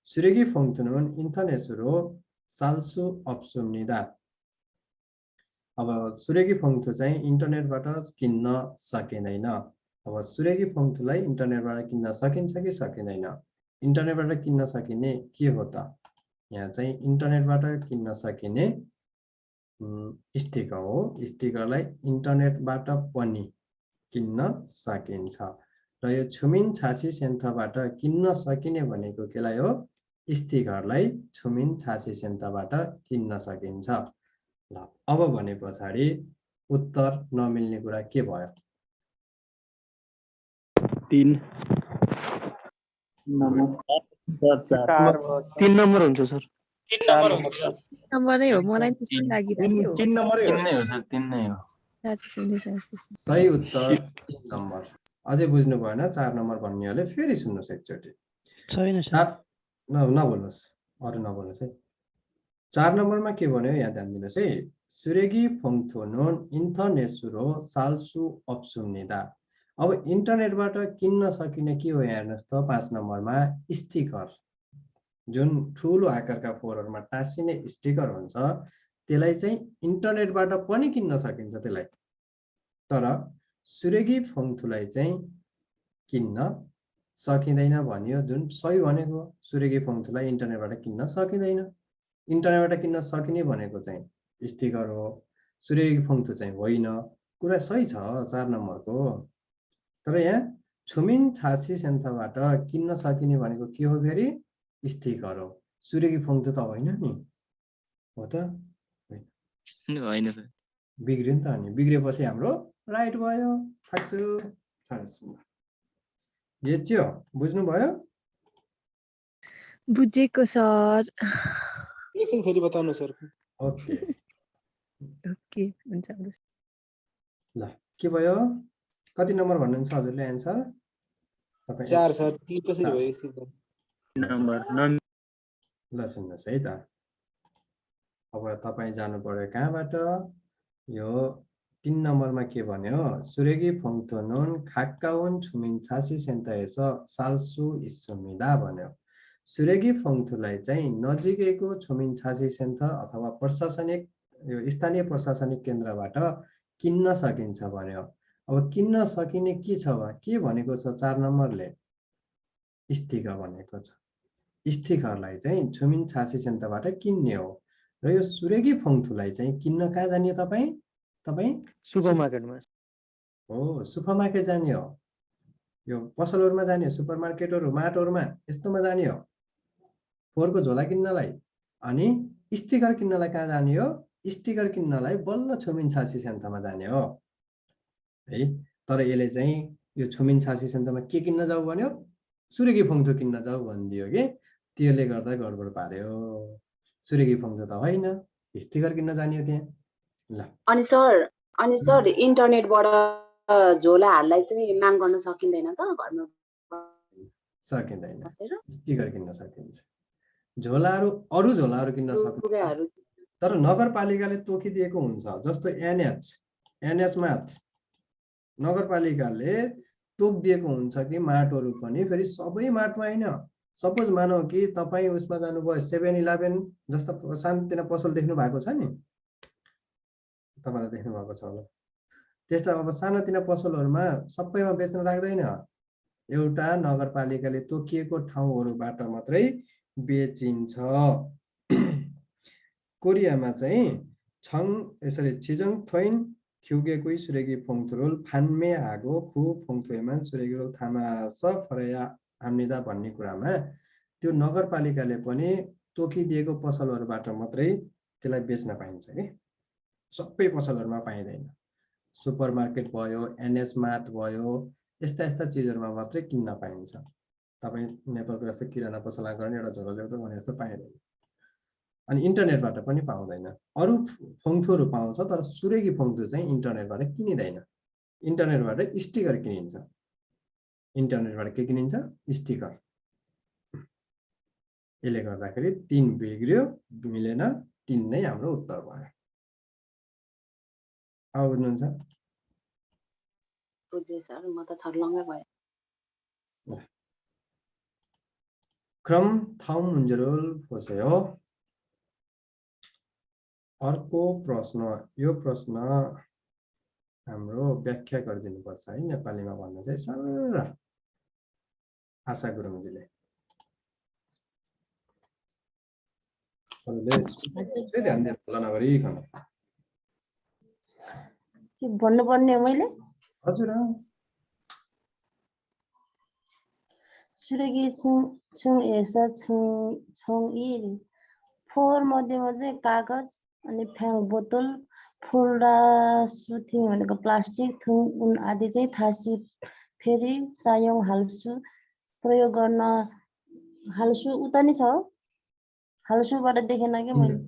수레기 봉투는 인터넷으로 살 수 없습니다. अब सुरेगी फङ्थु चाहिँ इन्टरनेटबाट किन्न सकिँदैन अब सुरेगी फङ्थुलाई इन्टरनेटबाट किन्न सकिन्छ कि सकिँदैन इन्टरनेटबाट किन्न सकिने के हो त यहाँ चाहिँ इन्टरनेटबाट किन्न सकिने स्टिकर हो स्टिकरलाई इन्टरनेटबाट पनि किन्न सकिन्छ र यो छुमिन छाछी सेन्टरबाट किन्न सकिने भनेको केलाई हो स्टिकरलाई छुमिन छाछी सेन्टरबाट किन्न सकिन्छ ल अब भने पछाडी उत्तर नमिल्ने कुरा के भयो 3 नम्बर हुन्छ सर 3 नम्बरै हो मलाई त्यस्तो लागिरहेको 3 नम्बरै हो सर 3 नै हो सही उत्तर 3 नम्बर अझै बुझ्नु भएन 4 नम्बर भन्नेहरूले फेरि सुन्नुस् एकचोटी छैन सर नबोल्नुस् अरु नबोल्नुस् है 4 नम्बरमा के भन्यो यहाँ ध्यान दिनुस् है 수레기 봉투는 인터넷으로 살 수 없습니다. अब इन्टरनेटबाट किन्न सकिने के हो हेर्नुस् त 5 नम्बरमा स्टिकर जुन ठुलो आकारका फोहोरहरुमा टाँसिने स्टिकर हुन्छ त्यसलाई चाहिँ इन्टरनेटबाट पनि किन्न सकिन्छ त्यसलाई तर सुरेगी फङ्थुलाई चाहिँ किन्न सकिँदैन भन्यो जुन सही भनेको सुरेगी फङ्थुलाई इन्टरनेटबाट किन्न सकिँदैन इन्टरनेटबाट किन्न सकिने भनेको चाहिँ स्टिकर हो सुरेगी फङ्थु चाहिँ होइन कुरा सही छ 4 नम्बरको तर यहाँ छुमिन छाछी सेन्टरबाट किन्न सकिने भनेको के हो फेरि स्टिकर हो सुरेगी फङ्थु त होइन नि हो त होइन सर बिग्रियो नि त अनि बिग्रेपछि हाम्रो राइट भयो थाक्छु येच्यो बुझ्नु भयो बुझेको सर एकछिन फेरि बताउनु सर ओके ओके हुन्छ ल के भयो कति नम्बर भन्नुहुन्छ हजुरले आन्सर तपाई 4 सर 3 पछि भयो नम्बर ल सुन्नुस् है त अब तपाई जानु पर्यो कहाँबाट यो 3 नम्बरमा के भन्यो 수레기 봉투는 가까운 주민 자치센터에서 살 수 있습니다 भन्यो 수레기 봉투लाई चाहिँ नजिकैको 주민 자치센터 अथवा प्रशासनिक यो स्थानीय प्रशासनिक केन्द्रबाट किन्न सकिन्छ भन्यो अब किन्न सकिने के छ के भनेको छ 4 नम्बरले स्टिकर भनेको छ स्टिकरलाई चाहिँ छुमिन छासी सेन्टरबाट किन्ने हो र यो सुरेगी फङ्थुलाई चाहिँ किन्न कहाँ जाने तपाई सुपरमार्केटमा हो सुपरमार्केट जाने हो यो पसलहरुमा जाने सुपरमार्केटहरु मार्टहरुमा यस्तोमा जाने हो फोहोरको झोला किन्नलाई अनि स्टिकर किन्नलाई कहाँ जाने हो स्टिकर किन्नलाई बल्ल छुमिन छासी सेन्टरमा जाने हो है तर यसले चाहिँ यो छुमिन छासी सेन्टरमा के किन्न जाऊ भन्यो सुरेगी फङ्थु किन्न जाऊ भन्दियो के त्यसले गर्दा गडबड पार्यो सुरेगी फङ्थु त होइन स्टिकर किन्न जाने हो त्यहाँ ल अनि सर इन्टरनेटबाट झोलाहरुलाई चाहिँ माग गर्न सकिँदैन त घरमा सकिँदैन स्टिकर किन्न सकिन्छ झोलाहरु अरु झोलाहरु किन्न सकिन्छ तर नगरपालिकाले तोकिदिएको हुन्छ जस्तो एनएच माथ नगरपालिकाले तोकिदिएको हुन्छ कि माटहरु पनि फेरि सबै माटमा हैन सपोज मानौ कि तपाई उसमा जानुभयो 7-11 जस्तो सानोतिनो पसल देख्नु भएको छ नि तपाईले देख्नु भएको छ होला त्यस्ता अब सानोतिनो पसलहरुमा सबैमा बेच्न राख्दैन एउटा नगरपालिकाले तोकिएको ठाउँहरुबाट मात्रै बेचिन्छ कोरियामा चाहिँ छिजङ थोइन ख्युगेकुई सुरेगी फङ्थुरोल फान्मे हागो खु फङ्थुएमान सुरेगी थामा स फरया हाम्निदा भन्ने कुरामा त्यो नगरपालिकाले पनि तोकिदिएको पसलहरुबाट मात्रै त्यसलाई बेच्न पाइन्छ के सबै पसलहरुमा पाइदैन सुपरमार्केट भयो एनएस मार्ट भयो यस्ता चीजहरुमा मात्रै किन्न पाइन्छ तपाई नेपालको जस्तो किराना पसलमा गर्ने एउटा झोला ल्याउँदा भने जस्तो पाइदैन अनि इन्टरनेटबाट पनि पाउँदैन। अरू फोङथोहरू पाउँछ तर सुरेगी फोङथो चाहिँ इन्टरनेटबाट किनिँदैन। इन्टरनेटबाट स्टिकर किनिन्छ। इन्टरनेटबाट के किनिन्छ? स्टिकर। यसले गर्दाखेरि 3 बिग्रियो, मिलेन, 3 नै हाम्रो उत्तर भयो। अब बुझ्नुहुन्छ? बुझेँ सर, म त छर्लङ्गै भयो। क्रम थाउम मुन्जरोल फोसेयो। अर्को प्रश्न, यो प्रश्न हाम्रो व्याख्या गरिदिनु पर्छ है नेपालीमा भन्दा चाहिँ सरल। आशा गुरुङजीले ध्यान दिएर होला नगरिकन। के भन्नुपर्ने हो मैले? हजुर सुरेगी छुङ हेर्छ छुङ इ फोहोर मध्येमा चाहिँ कागज अनि फ्याङ बोतल फोल्डा सुथिङ भनेको प्लास्टिक थुङ उन आदि चाहिँ थासी फेरि सायोङ हाल्सु प्रयोग गर्न हाल्सु उता नि छ हाल्सुबाट देखेन कि मैले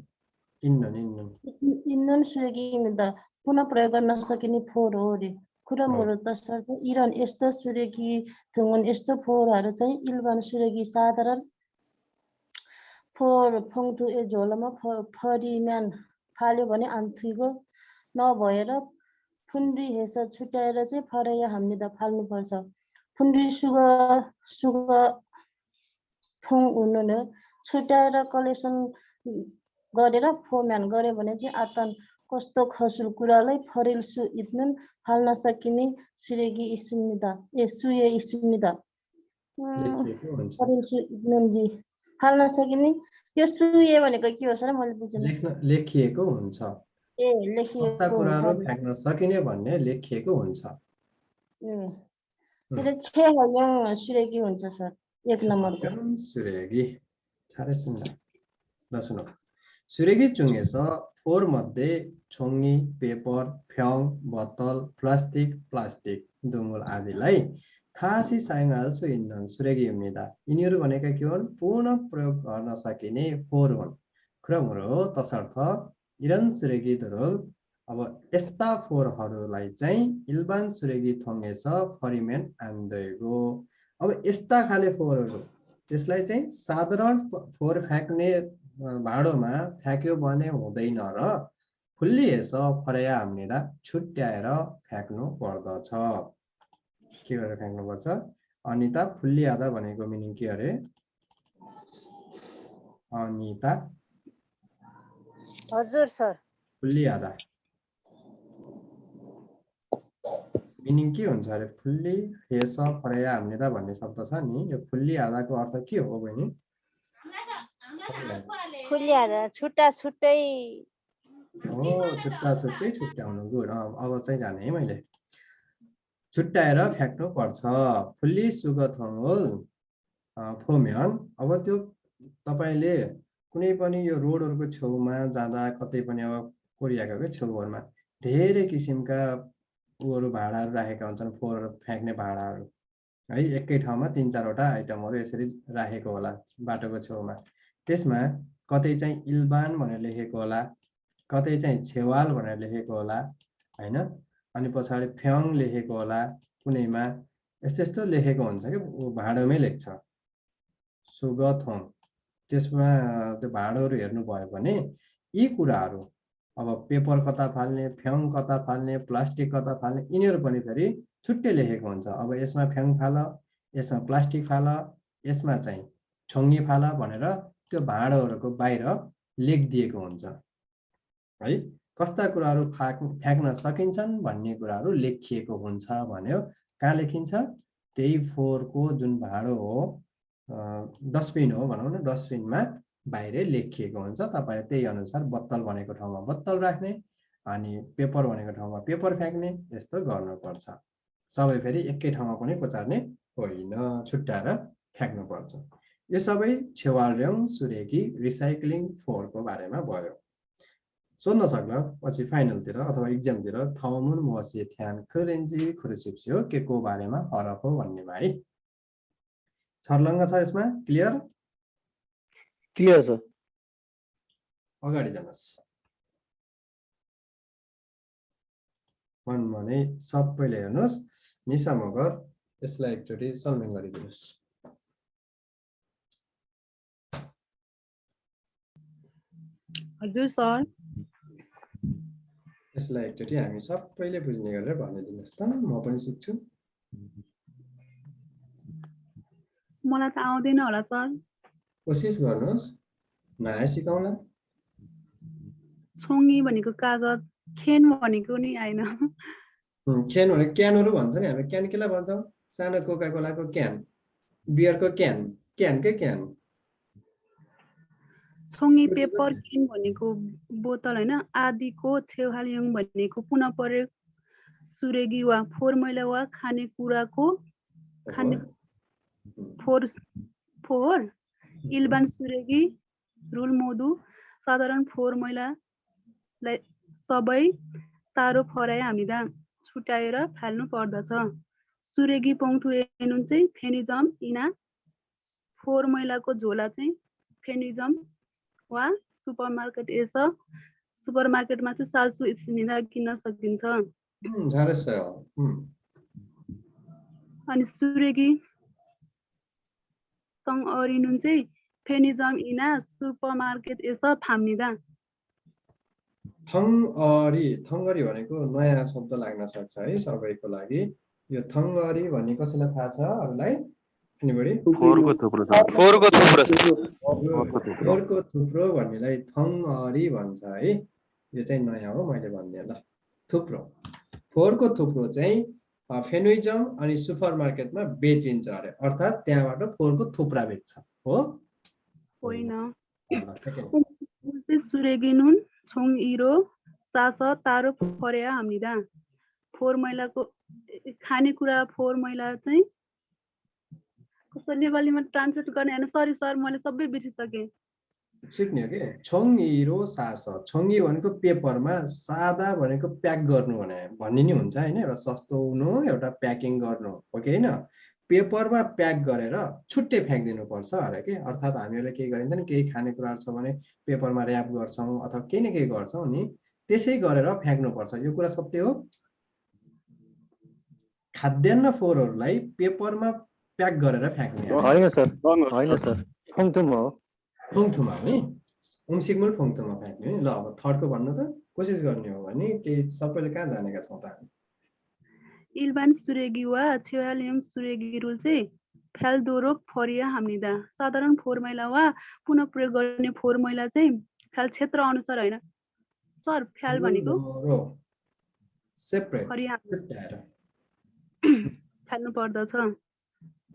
इन्धन सुरेगी त पुनः प्रयोग गर्न सकिने फोहोर हो रे कुराहरू तसर्थ इरन यस्तो सुरेगी थुङ्गुन यस्तो फोहोरहरू चाहिँ इल्बान सुरेगी साधारण फोहोर फङथु ए झोलामा फरिम्यान फाल्यो भने आन्थुइगो नभएर फुन्ड्री हेसा छुट्याएर चाहिँ फराया हामीले त फाल्नुपर्छ। फुन्ड्री सुग थुङ हुनु छुट्याएर कलेक्सन गरेर फोम्यान गऱ्यो भने चाहिँ आतन कस्तो खसुल कुरालाई फरेलसु इत्नुन फाल्न सकिने सुरेगी इस्मिदा ए सुये इस्मिदा फरेलसु इत्नुनजी फाल्न सकिने यो सुये भनेको के हो सर? मैले बुझेन। लेखिएको हुन्छ। ए लेखिएको कुराहरु फ्याक्न सकिने भन्ने लेखिएको हुन्छ। मेरो छेहयङ सुरेगी हुन्छ सर 1 नम्बरको। सुरेगी साह्रै सुन्दर। ल सुनौ। सुरेगी चुङेछ फोहोर मध्ये छोङ्गी, पेपर, फ्याङ, बोतल, प्लास्टिक दुङ्गुल आदिलाई थासी साइङहाल्सु इन्धन सुरेगी हुनेदा यिनीहरू भनेका के हुन्? पुनः प्रयोग गर्न सकिने फोहोर हुन्। क्रमहरू तसर्थ इरन सुरेगी धुरुल अब यस्ता फोहोरहरूलाई चाहिँ इल्बान सुरेगी थोङ्गेछ फरिमेन आन्दैगो। अब यस्ता खाले फोहोरहरू त्यसलाई चाहिँ साधारण फोहोर फ्याँक्ने भाँडोमा फ्याँक्यो भने हुँदैन र फुल्लिएछ फरया हामीलाई छुट्याएर फ्याँक्नु पर्दछ। के गरेर फ्याँक्नु पर्छ? अनिता फुल्लिआदा भनेको मिनिङ के अरे? अनिता हजुर सर फुल्लिआदा मिनिङ के हुन्छ अरे? फुल्ली हेस फरया हामीलाई भन्ने शब्द छ नि, यो फुल्लिआदाको अर्थ के हो बहिनी? फुल्लिआदा छुट्टा छुट्टै हो, छुट्टा छुट्टै छुट्याउनु। गुड। अब चाहिँ जाने है मैले। छुट्याएर फ्याँक्नु पर्छ। फुल्ली सुगथोङ्गोल फोम्यान। अब त्यो तपाईले कुनै पनि यो रोडहरुको छेउमा जाँदा कतै पनि अब कोरियाको छेउहरुमा धेरै किसिमका उहरू भाँडाहरू राखेका हुन्छन्, फोहोर फ्याँक्ने भाँडाहरू है। एकै ठाउँमा 3-4 वटा आइटमहरू यसरी राखेको होला बाटोको छेउमा। त्यसमा कतै चाहिँ इल्बान भनेर लेखेको होला, कतै चाहिँ छेवाल भनेर लेखेको होला हैन, अनि पछाडी फ्याङ लेखेको होला, कुनैमा यस्तो लेखेको हुन्छ कि भाँडोमै लेख्छ सुगथोङ। त्यसमा त्यो भाँडोहरू हेर्नु भयो भने यी कुराहरू अब पेपर कता फाल्ने, फ्याङ कता फाल्ने, प्लास्टिक कता फाल्ने यिनीहरू पनि फेरि छुट्टै लेखेको हुन्छ। अब यसमा फ्याङ फाल, यसमा प्लास्टिक फाल, यसमा चाहिँ छोङ्गी फाल भनेर त्यो भाँडोहरूको बाहिर लेखिदिएको हुन्छ है। कस्ता कुराहरू फ्याँक्न सकिन्छन् भन्ने कुराहरू लेखिएको हुन्छ भन्यो। कहाँ लेखिन्छ? त्यही फोहोरको जुन भाँडो हो, डस्टबिन हो भनौँ न, डस्टबिनमा बाहिर लेखिएको हुन्छ। तपाईले त्यही अनुसार बोतल भनेको ठाउँमा बोतल राख्ने अनि पेपर भनेको ठाउँमा पेपर फ्याँक्ने यस्तो गर्नुपर्छ। सबै फेरि एकै ठाउँमा पनि पचार्ने होइन, छुट्याएर फ्याँक्नुपर्छ। यो सबै छेवाल्यङ सुरेगी रिसाइक्लिङ फोहोरको बारेमा भयो। सोध्न सक्ला पछि फाइनलतिर अथवा एक्जामतिर थाउमुन मोसी थ्यान खरेन्जी खुरुसिप्स्यो के को बारेमा हरफ हो भन्नेमा है। छर्लङ्ग छ यसमा? क्लियर? क्लियर छ। अगाडि जानुहोस्। मनमनै सबैले हेर्नुहोस्। निशा मगर यसलाई एकचोटि सल्भिङ गरिदिनुहोस्। हजुर सर। यसलाई एकचोटि हामी सबैले बुझ्ने गरेर भनिदिनुहोस् त, म पनि सिक्छु। मलाई त आउँदैन होला सर। कोसिस गर्नुहोस्, नआए सिकाउला। छोङ्गी भनेको कागज, खेन भनेको नि आएन। क्यान भनेको क्यानहरू भन्छ नि, हामी क्यान केलाई भन्छौँ? सानो कोका कोलाको क्यान, बियरको क्यान, क्यानकै क्यान। छोङ्गी पेपर केन भनेको बोतल होइन। आदिको छेउहालियङ भनेको पुनः प्रयोग सुरेगी वा फोहोर मैला वा खानेकुराको फोहोर। इल्बान सुरेगी रुल मोदु साधारण फोहोर मैलालाई सबै तारो फराए हामीदा छुट्याएर फाल्नु पर्दछ। सुरेगी पौथु एनुन चाहिँ फेनिजम इना फोहोर मैलाको झोला चाहिँ फेनिजम वा सुपरमार्केट सुपरमार्केटमा चाहिँ साल्सु इस्मिदा किन्न सकिन्छ। अनि सुरेगी सँग अरिनुन चाहिँ फेनिजम इना सुपरमार्केट फाम्निदा। थङ्गरी भनेको नयाँ शब्द लाग्न सक्छ है सबैको लागि। यो थङ्गरी भन्ने कसैलाई थाहा छ अरूलाई? फोहोरको थुप्रो भन्नेलाई थङ्गरी भन्छ है। यो चाहिँ नयाँ हो, मैले भन्ने ल। थुप्रो, फोहोरको थुप्रो चाहिँ फेनुइजम अनि सुपरमार्केटमा बेचिन्छ अरे, अर्थात् त्यहाँबाट फोहोरको थुप्रा बेच्छ हो? होइन। सुरेगी नुन छोङ इरो सास तारो फर्या हामीदा फोहोर मैलाको खानेकुरा फोहोर मैला चाहिँ कस्तो नेपालीमा ट्रान्सलेट गर्ने होइन। सरी सर, मैले सबै बिर्सिसकेँ। सिक्ने हो कि। छोङ्गिरो सास, छोङ्गी भनेको पेपरमा, सादा भनेको प्याक गर्नु भन्ने नि हुन्छ होइन। एउटा सस्तो हुनु, एउटा प्याकिङ गर्नु हो कि होइन। पेपरमा प्याक गरेर छुट्टै फ्याँकिदिनु पर्छ अरे कि। अर्थात् हामीहरूले के गरिन्छ नि, केही खानेकुराहरू छ भने पेपरमा ऱ्याप गर्छौँ अथवा केही न केही गर्छौँ नि, त्यसै गरेर फ्याँक्नुपर्छ। यो कुरा सत्य हो। खाद्यान्न फोहोरहरूलाई पेपरमा प्याक गरेर फ्याँक्ने होइन सर, होइन सर, फङथुमा हो। फङथुमा नि उम्सिकमुल फङथुमा फ्याँक्ने नि। ल अब थर्डको भन्नु त, कोसिस गर्ने हो भने केही सबैले कहाँ जानेका छौँ त हामी। इल्बान सुरेगी वा छेउहालियङ सुरेगी रुल चाहिँ फ्यालदोरो फरिया हामीदा साधारण फोहोर मैला वा पुनः प्रयोग गर्ने फोहोर मैला चाहिँ फ्याल क्षेत्र अनुसार होइन सर। फ्याल भनेको सेपरेट फ्याल्नु पर्दछ।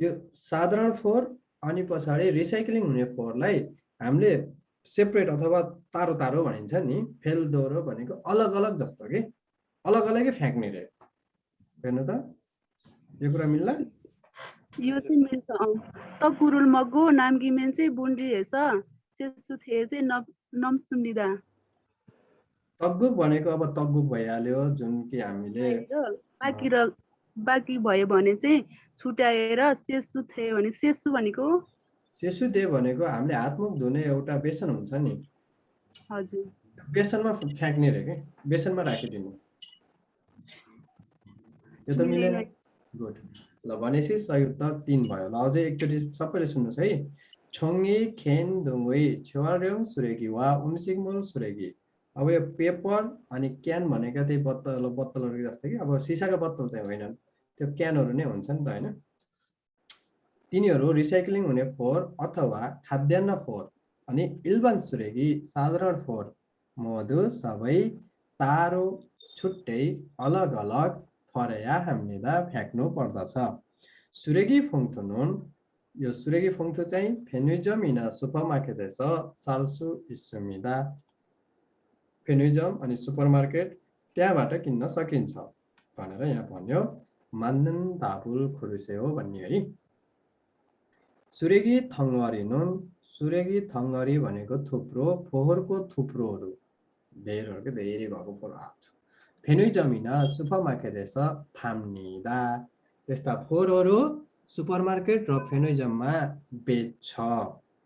यो साधारण फोहोर अनि पछाडि रिसाइक्लिङ हुने फोहोरलाई हामीले सेपरेट अथवा तारो तारो भनिन्छ नि। फेलदोरो भनेको अलग अलग जस्तो कि, अलग अलगै फ्याँक्ने रे। हेर्नु त, यो कुरा मिल्ला? यो चाहिँ मिल्छ। त कुरुल मगो नामगिमेन चाहिँ बुन्डी हेछ सेसु थे चाहिँ नमसुन्दिदा। तग्गुक भनेको अब तग्गुक भइहाल्यो, जुन कि हामीले बाँकी भयो भने चाहिँ छुट्याएर सेसु थे भने सेसु भनेको हामीले हातमुख धुने एउटा बेसन हुन्छ नि। हजुर, बेसनमा फ्याँक्ने रे के, बेसनमा राखिदिनु। यो त मिलेन। गुड। ल भनेपछि सही उत्तर 3 भयो। ल अझै एकचोटि सबैले सुन्नुहोस् है। छोङ्गी खेन दुङ्गुई छेउहालियङ सुरेगी वा उम्सिकमुल सुरेगी। अब यो पेपर अनि क्यान भनेका त्यही बोतलहरू जस्तै कि। अब सिसाका बोतल चाहिँ होइनन्, त्यो क्यानहरू नै हुन्छ नि त होइन। तिनीहरू रिसाइक्लिङ हुने फोहोर अथवा खाद्यान्न फोहोर अनि इल्बान सुरेगी साधारण फोहोर मधु सबै तारो छुट्टै अलग अलग फरया हामीदा फ्याँक्नु पर्दछ। सुरेगी फङथु नुन, यो सुरेगी फङथु चाहिँ फेनुइजम इना सुपरमार्केट साल्सु इस्मिदा। फेनुइजम अनि सुपरमार्केट त्यहाँबाट किन्न सकिन्छ भनेर यहाँ भन्यो। मान्दन दाबुल खुरुसे हो भन्ने है। सुरेगी थङ्गरी नुन, सुरेगी थङ्गरी भनेको थुप्रो, फोहोरको थुप्रोहरू धेरैहरूको धेरै भएको फोहोर आउँछ। फेनुइजमिना सुपरमार्केट फाम्निदा, त्यस्ता फोहोरहरू सुपरमार्केट र फेनुइजममा बेच्छ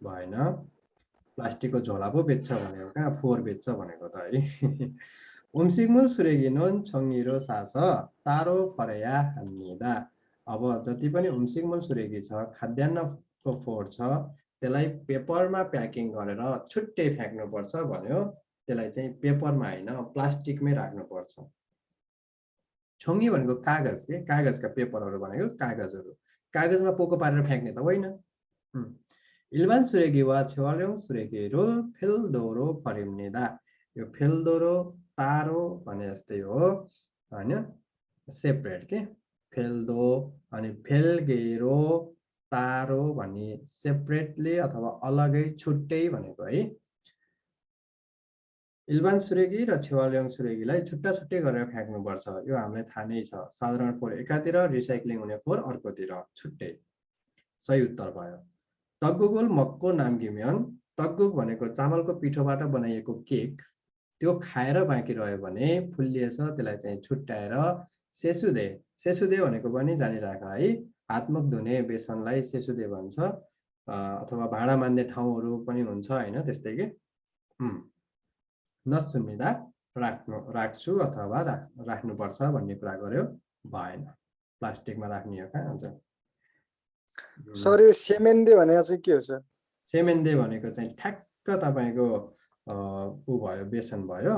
भएन। प्लास्टिकको झोला पो बेच्छ भनेको कहाँ फोहोर बेच्छ भनेको त है 음식물 쓰레기는 정리로 싸서 따로 버려야 합니다. अब जति पनि 음식물 쓰레기 छ खाद्यान्नको फोहोर छ त्यसलाई पेपरमा प्याकिङ गरेर छुट्टै फ्याँक्नुपर्छ भन्यो त्यसलाई चाहिँ पेपरमा हैन प्लास्टिकमै राख्नुपर्छ छोङ्गी भनेको कागज के कागजका पेपरहरू भनेको कागजहरू कागजमा पोको पारेर फ्याँक्ने त होइन 일반 쓰레기와 재활용 쓰레기를 별도로 버립니다. यो फेल्दोरो तारो भने जस्तै हो हैन सेपरेट के फेल्दो अनि फेल्गेरो तारो भनी सेपरेटली अथवा अलगै छुट्टै भनेको है इल्बान सुरेगी र छेवाल्याङ सुरेगीलाई छुट्टा छुट्टै गरेर फ्याँक्नुपर्छ यो हामीलाई थाहा नै छ साधारण फोहोर एकातिर रिसाइक्लिङ हुने फोहोर अर्कोतिर छुट्टै सही उत्तर भयो तग्गुगुल मक्को नाम्गिम्यान तग्गुग भनेको चामलको पिठोबाट बनाइएको केक त्यो खाएर बाँकी रह्यो भने फुल्लिएछ त्यसलाई चाहिँ छुट्याएर सेसुदे सेसुदे भनेको पनि जानिराख है हातमुख धुने बेसनलाई सेसुदे भन्छ अथवा भाँडा मान्ने ठाउँहरू पनि हुन्छ हैन त्यस्तै के नसुन्निदा राख्छु अथवा राख्नुपर्छ भन्ने कुरा गर्यो भएन प्लास्टिकमा राख्ने हो कहाँ हुन्छ सर यो सेमेन्डे भनेको चाहिँ के हो सर सेमेन्डे भनेको चाहिँ ठ्याक्क तपाईको उ भयो बेसन भयो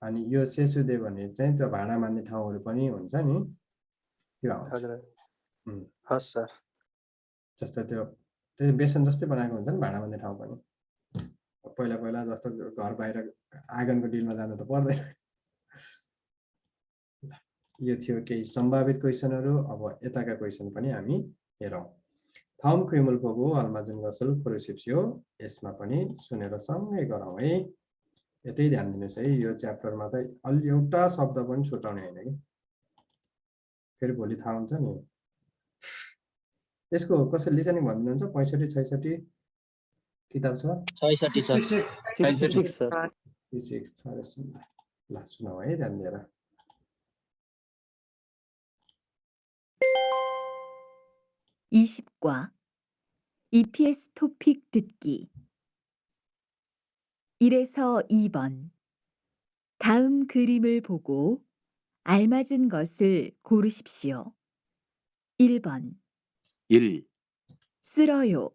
अनि यो सेसुदे भने चाहिँ त्यो भाँडा मान्ने ठाउँहरू पनि हुन्छ नि त्यो हजुर हस् सर जस्तो त्यो बेसन जस्तै बनाएको हुन्छ नि भाँडा मान्ने ठाउँ पनि पहिला पहिला जस्तो घर बाहिर आँगनको डिलमा जानु त पर्दैन यो थियो केही सम्भावित क्वेशनहरू अब यताका क्वेशन पनि हामी हेरौँ थाम क्रिमल फोगो अलमाजुन गसल खोरसिप्सियो यसमा पनि सुनेर सँगै गरौँ है यतै ध्यान दिनुस् है यो च्याप्टरमा त अलि एउटा शब्द पनि छुटाउने हैन कि फेरि भोलि थाहा हुन्छ नि यसको कसैले लिसनिङ भन्नुहुन्छ 65 66 किताब छ 66 सर 66 छ ल सुनौ है ध्यान दिएर (20과) EPS 토픽 듣기 1에서 2번 다음 그림을 보고 알맞은 것을 고르십시오. 1번 1 쓸어요.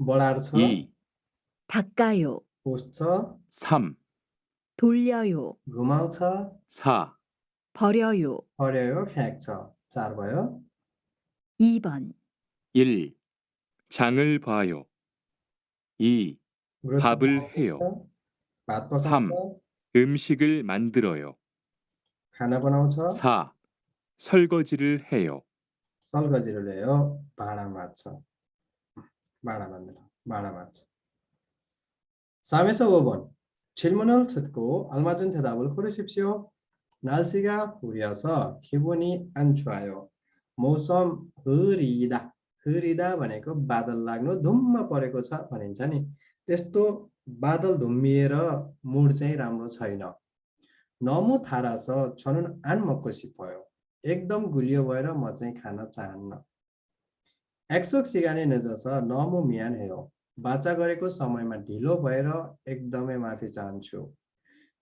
बढार्छ 2 닦아요. पोस्छ 3 돌려요. घुमाउँछ 4 버려요. हर्यायो फ्याँक्छ 4 भयो 2번 1 장을 봐요. 2 밥을 해요. भात 3 पकाउँछ 음식을 만들어요. खाना बनाउँछ 4 설거지를 해요. 설거지를 해요 भाँडा माझ्छ भाँडा माझ्छ 3에서 5번 질문을 듣고 알맞은 대답을 고르십시오. 날씨가 흐려서 기분이 안 좋아요. मौसम 흐리다 भनेको बादल लाग्नु धुम्म परेको छ भनिन्छ नि त्यस्तो बादल धुम्मिएर मुड चाहिँ राम्रो छैन 너무 달아서 저는 안 먹고 싶어요. एकदम गुलियो भएर म चाहिँ खान चाहन्न एक्सोक सिगानी 늦어서 너무 미안해요. बाचा गरेको समयमा ढिलो भएर एकदमै माफी चाहन्छु.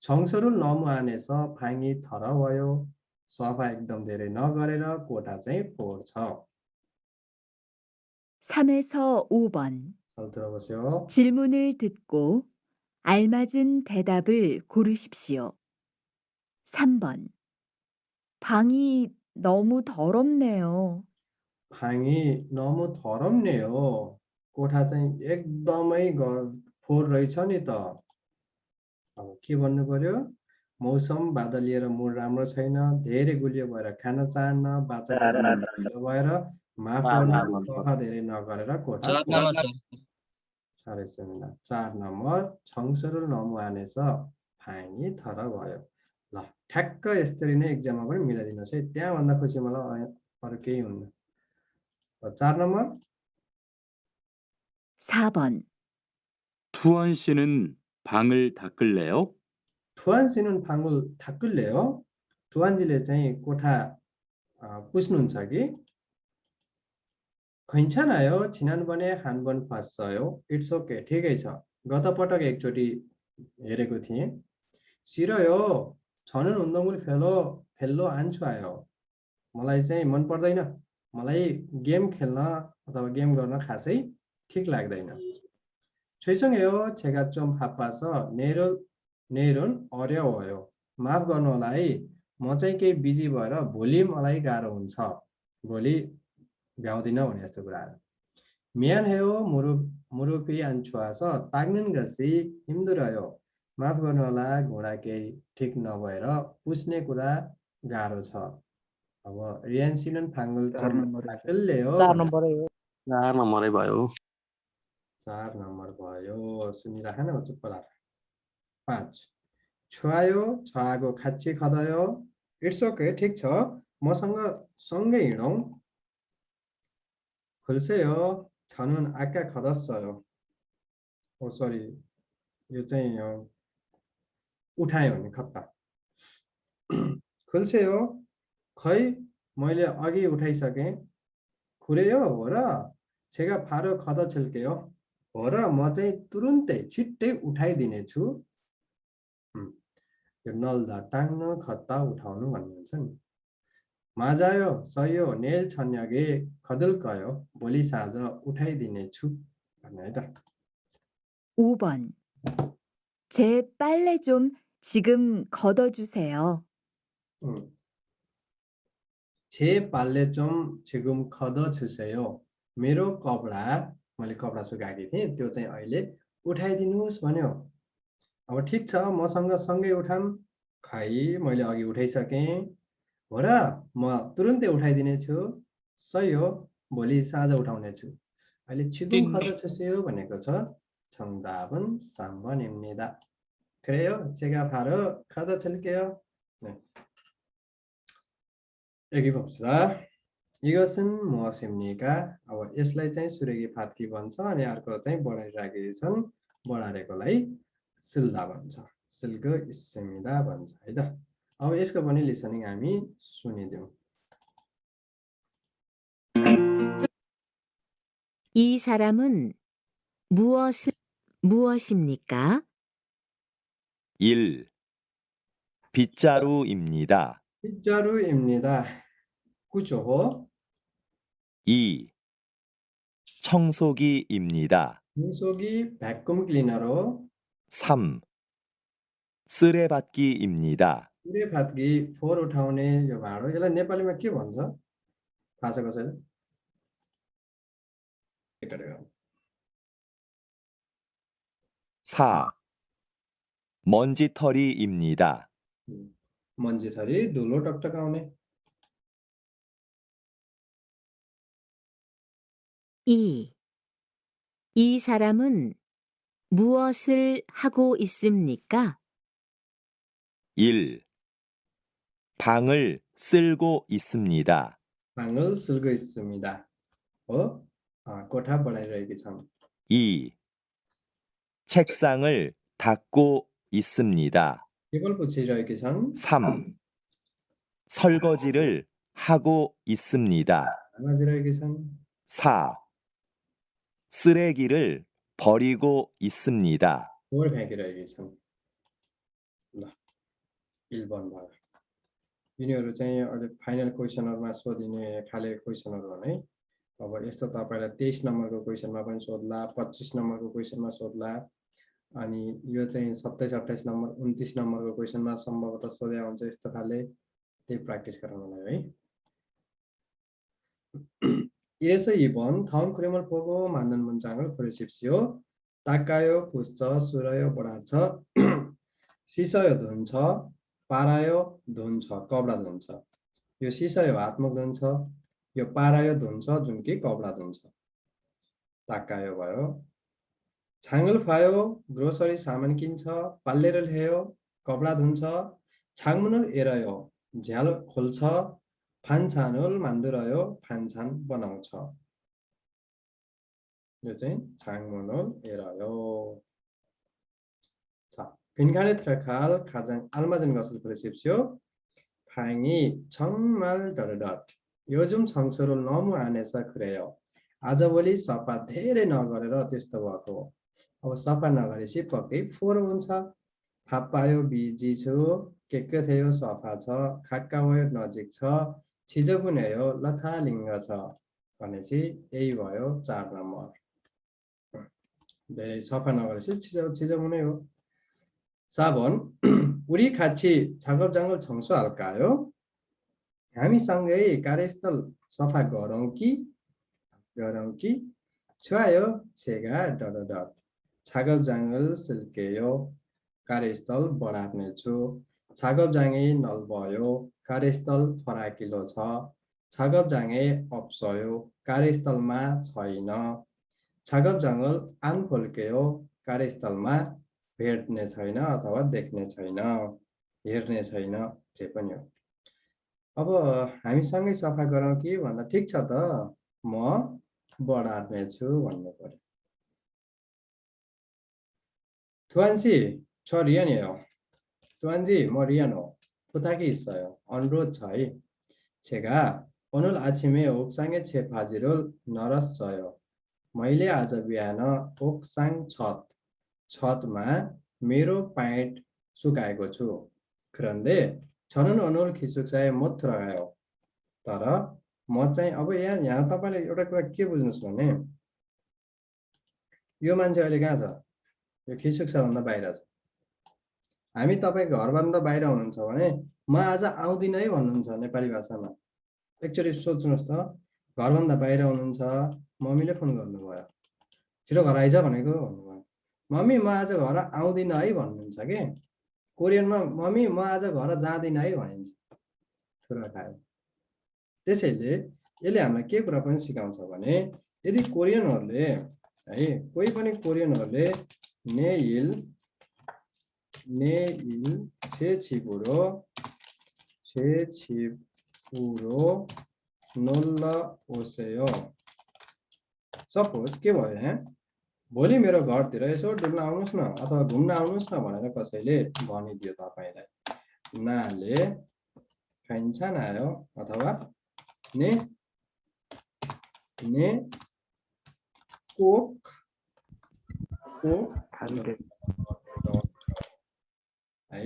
정서를 너무 안 해서 방이 더러워요. सफा एकदम धेरै नगरेर कोठा चाहिँ फोहोर छ. 3에서 5번 잘 들어보세요. 질문을 듣고 알맞은 대답을 고르십시오. 3번 방이 너무 더럽네요. 방이 너무 더럽네요. कोठा चाहिँ एकदमै फोहोर रहेछ नि त. अब के भन्नु पर्यो? मौसम बादलिएर मुड राम्रो छैन, धेरै गुलियो भएर खान चाहन्न, बाचाको भएर माफ गर्नु, सफा धेरै नगरेर कोठा 4 नम्बर 정서를 너무 안 해서 방이 더러워요. ल ठ्याक्क यसरी नै एक्जाममा पनि मिलाइदिनुस् है. त्यहाँ भन्दा खुसी मलाई अरु केही हुन्न. 4 नम्बर 4번 투원 씨는 방을 닦을래요? 투한 씨는 방을 닦을래요? 투한जीले चाहिँ कोठा पुस्नुहुन्छ कि? 괜찮아요. 지난번에 한 번 봤어요. It's okay. ठिकै छ. गत पटक एकचोटि हेरेको थिएँ। सिरयो छनुन उन्दङ्गुल फेल्लो आन्छु आयो। मलाई चाहिँ मन पर्दैन। मलाई गेम खेल्न अथवा गेम गर्न खासै ठिक लाग्दैन। छैसँगयो छेगा चोम फाप्पास नेरोन अर्यो। माफ गर्नु होला है, म चाहिँ केही बिजी भएर भोलि मलाई गाह्रो हुन्छ। भोलि भ्याउँदिनँ भने जस्तो कुराहरू। मियान हेयो मुरुपी आन्छुवास ताग्निन गसी हिम्दु रह्यो। माफ गर्नु होला, घोडा केही ठिक नभएर पुस्ने कुरा गाह्रो छ। अब रियान्सिनन फाङ्गल फाक्कलले हो 4 नम्बरै हो। 4 नम्बरै भयो। 4 नम्बर भयो। सुनिराख न चुप्प लाग। 5 छुवायो छागो खाच्ची खदायो। इट्स ओके, ठिक छ, मसँग सँगै हिँडौँ। खुल्सेयो छनुन आक्का खदस्सयो। ओ सरी, यो चाहिँ उठायो भने खत्ता। खुल्सेयो खै मैले अघि उठाइसकेँ। खुरेयो हो र, छेगा फारो खद छिल्क्यो हो र, म चाहिँ तुरुन्तै छिट्टै उठाइदिनेछु। यो नल्दा टाङ्न खत्ता उठाउनु भन्ने हुन्छ नि। माझायो सयो नेल छन्यगे खदुल्कयो, भोलि साँझ उठाइदिनेछु भन्ने है त। 5번. 제 빨래 좀 지금 걷어주세요. छे पाल्ले चोम छिगुम खद छुसेयो। मेरो कपडा, मैले कपडा सुकाएकी थिएँ, त्यो चाहिँ अहिले उठाइदिनुहोस् भन्यो। अब ठिक छ, मसँग सँगै उठाम। खै मैले अघि उठाइसकेँ हो र, म तुरुन्तै उठाइदिनेछु। सही हो, भोलि साँझ उठाउनेछु। अहिले छिगुम खद छुसेयो भनेको छ 정답은 3번입니다. 그래요? 제가 바로 카드 칠게요. 네. 여기 봅시다. 이것은 무엇입니까? यसलाई चाहिँ सुरेगी फात्की भन्छ अनि अर्को चाहिँ बढाइराखेको छन्, बढारेकोलाई सिल्दा भन्छ। सिल्को इस्सेमिदा भन्छ है त। अब यसको पनि लिसनिङ हामी सुनिदिउँ। 이 사람은 무엇입니까? 1. 빗자루입니다. 빗자루입니다. 그죠? 2. 청소기입니다. 청소기 vacuum cleaner로. 3. 쓰레받기입니다. 쓰레받기 फोहोर उठाउने यो भाँडो, यसलाई नेपालीमा के भन्छ थाहा छ कसैलाई? 4. 먼지털이입니다. 먼지털이 धुलो टकटकाउने। 2. 이 사람은 무엇을 하고 있습니까? 1. 방을 쓸고 있습니다. 방을 쓸고 있습니다. कोठा बढाइरहेकी छन्। 2. 책상을 닦고 있습니다. टेबल पुछिरहेकी छन्। 3. 설거지를 하고 있습니다. 나눠지रहेकी छन्। 4. 쓰레기를 버리고 있습니다. फोहोर फ्याँकिरहेकी छन्। ल 1번 भयो। यिनीहरू चाहिँ अहिले फाइनल क्वेसनहरुमा सोधिने खाले क्वेसनहरु हो है। अब यस्तो तपाईलाई 23 नम्बरको क्वेसनमा पनि सोध्ला, 25 नम्बरको क्वेसनमा सोध्ला, अनि यो चाहिँ 27 28 नम्बर 29 नम्बरको क्वेसनमा सम्भवतः सोध्या हुन्छ यस्तो खाले। त्यही प्र्याक्टिस गराउनलाई है। E서 2번 다음 그림을 보고 맞는 문장을 고르십시오. 닦아요, 부쳐, 쓸어요, 보라쳐, 씻어요, धुन्छ, पारायो, धुन्छ, कपडा धुन्छ। यो 씻어요 आत्मक धुन्छ, यो पारायो धुन्छ जुन कि कपडा धुन्छ। 닦아요 भयो। छाङ्गल फायो, ग्रोसरी सामान किन्छ, पाल्लेर ल्यायो, कपडा धुन्छ, छाङ्मुनुल एरयो, झ्याल खोल्छ, फान्छानुल मान्दुरयो, फान्छान बनाउँछ। यो चाहिँ छाङ्मुनुल एरयो। 자, 빈칸에 들어갈 가장 알맞은 것을 고르십시오. 방이 정말 더러덧. 요즘 청소를 너무 안 해서 그래요. 아저번에 सफा धेरै नगरेर त्यस्तो भएको। अब सफा नगरेपछि पक्कै फोहोर हुन्छ। फापायो बिजी छु के थियो सफा छ खाक्का भयो नजिक छ छिजो पनि हो लथालिङ्ग छ भनेपछि यही भयो 4 नम्बर। धेरै सफा नगरेपछि छिजो हुने हो। 4번 우리 같이 작업 장을 청소할까요? हामीसँगै कार्यस्थल सफा गरौँ कि? 좋아요. 제가 작업장을 쓸게요. कार्यस्थल बढार्नेछु। 작업장이 넓어요. कार्यस्थल फराकिलो छ। 작업장에 없어요. कार्यस्थलमा छैन। 작업장을 안 볼게요. कार्यस्थलमा भेट्ने छैन अथवा देख्ने छैन हेर्ने छैन जे पनि हो। अब हामीसँगै सफा गरौँ कि भन्दा ठिक छ त म बढार्ने छु भन्नु पर्यो। 투한씨 저 리안이에요. 투한지 뭐 리안어 부탁이 있어요. 언로 차이. 제가 오늘 아침에 옥상에 제 바지를 널었어요. मैले आज बिहान 옥상 छतमा मेरो प्यान्ट सुकाएको छु। 그런데 저는 오늘 기숙사에 못 들어가요. तर म चाहिँ अब यहाँ तपाईले एउटा कुरा के बुझ्नुस् भने यो मान्छे अहिले कहाँ छ? यो किशुक्सा भन्दा बाहिर छ। हामी तपाई घरभन्दा बाहिर हुनुहुन्छ भने म आज आउँदिन है भन्नुहुन्छ नेपाली भाषामा। एकचोटी सोच्नुस् त घरभन्दा बाहिर हुनुहुन्छ मम्मीले फोन गर्नुभयो छिटो घर आइज भनेको भन्नुभयो मम्मी म आज घर आउँदिन है भन्नुहुन्छ के कोरियनमा मम्मी म आज घर जाँदिन है भनिन्छ थुरा खायो। त्यसैले यसले हामीलाई के कुरा पनि सिकाउँछ भने यदि कोरियनहरुले है कोही पनि कोरियनहरुले ने일 제 집으로 놀러 오세요. सपोज के भयो यहाँ भोलि मेरो घरतिर यसो डुल्न आउनुस् न अथवा घुम्न आउनुस् न भनेर कसैले भनिदियो तपाईलाई नाले 괜찮아요 अथवा ने 꼭 है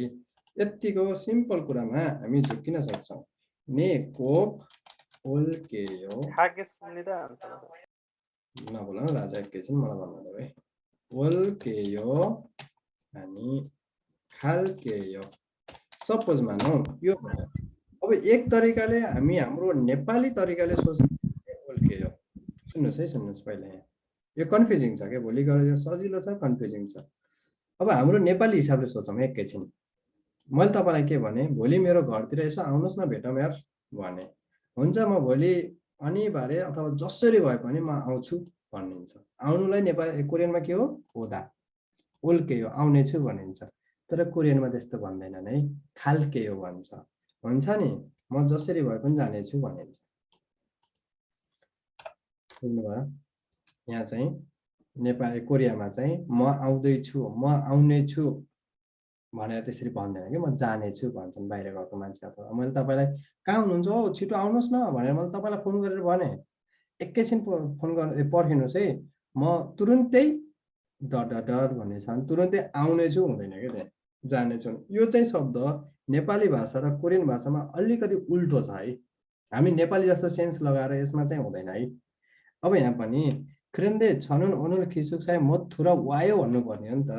यतिको सिम्पल कुरामा हामी झुक्किन सक्छौं। ने 꼭 올게요 하겠습니다. नबोल न राजा एकैछिन मलाई भन्नु दे है। 올게요 अनि खालकेयो सपोज मानौ यो अब एक तरिकाले हामी हाम्रो नेपाली तरिकाले सोच्ने 올게요 सुन्नुस् है सुन्नुस् पहिले यहाँ यो कन्फ्युजिङ छ के भोलि गएर यो सजिलो छ कन्फ्युजिङ छ। अब हाम्रो नेपाली हिसाबले सोचौं एकैछिन मैले तपाईलाई के भने भोलि मेरो घरतिर यसो आउनुस् न भेटौं यार भने हुन्छ म भोलि अनिवार्य अथवा जसरी भए पनि म आउँछु भनिन्छ। आउनुलाई नेपाली कोरियनमा के हो ओदा 올게요 आउने छु भनिन्छ। तर कोरियनमा त्यस्तो भन्दैनन् है खालकेयो भन्छ। हुन्छ नि म जसरी भए पनि जाने छु भनिन्छ। बुझ्नुभयो यहाँ चाहिँ नेपाली कोरियामा चाहिँ म आउँदै छु म आउने छु भनेर त्यसरी भन्दैन के म जाने छु भन्छन् बाहिर गएको मान्छे। अथवा मैले तपाईलाई कहाँ हुनुहुन्छ हो छिटो आउनुस् न भनेर मैले तपाईलाई फोन गरेर भने एकैछिन फोन गर्न पर्खिनुस् है म तुरुन्तै डट भन्ने छ तुरुन्तै आउने छु हुँदैन के त्यहाँ जाने छु। यो चाहिँ शब्द नेपाली भाषा र कोरियन भाषामा अलिकति उल्टो छ है। हामी नेपाली जस्तो सेन्स लगाएर यसमा चाहिँ हुँदैन है। अब यहाँ पनि 그런데 저는 오늘 기숙사에 못 들어와요 भन्नुपर्ने हो नि त।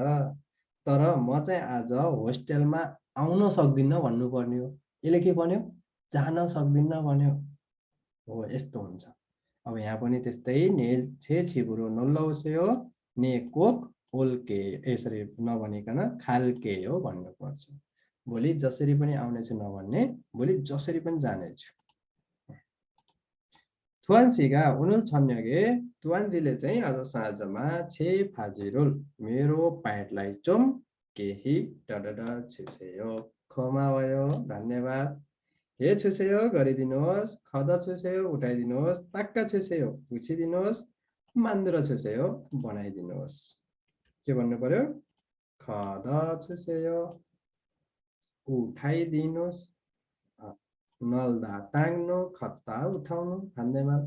तर म चाहिँ आज होस्टेलमा आउन सक्दिन भन्नुपर्ने हो। यसले के भन्यो जान सक्दिन भन्यो हो यस्तो हुन्छ। अब यहाँ पनि त्यस्तै 제 집으로 놀러 오세요 ने 꼭 올게 यसरी नभनिकन खालकेयो भन्नुपर्छ। भोलि जसरी पनि आउनेछु नभन्ने भोलि जसरी पनि जानेछु। 투한씨가 오늘 저녁에 투한जीले चाहिँ आज साँझमा छे फाजिरुल मेरो प्यान्टलाई 좀 केही डडडा छुसेयो 고마워요 धन्यवाद हे छुसेयो गरिदिनुहोस् खद छुसेयो उठाइदिनुहोस् ताक्का छुसेयो पुछिदिनुहोस् मान्दुरा छुसेयो बनाइदिनुहोस्। के भन्नु पर्यो खद छुसेयो उठाइदिनुहोस् नल्दा टाङ्नु खत्ता उठाउनु धन्यवाद।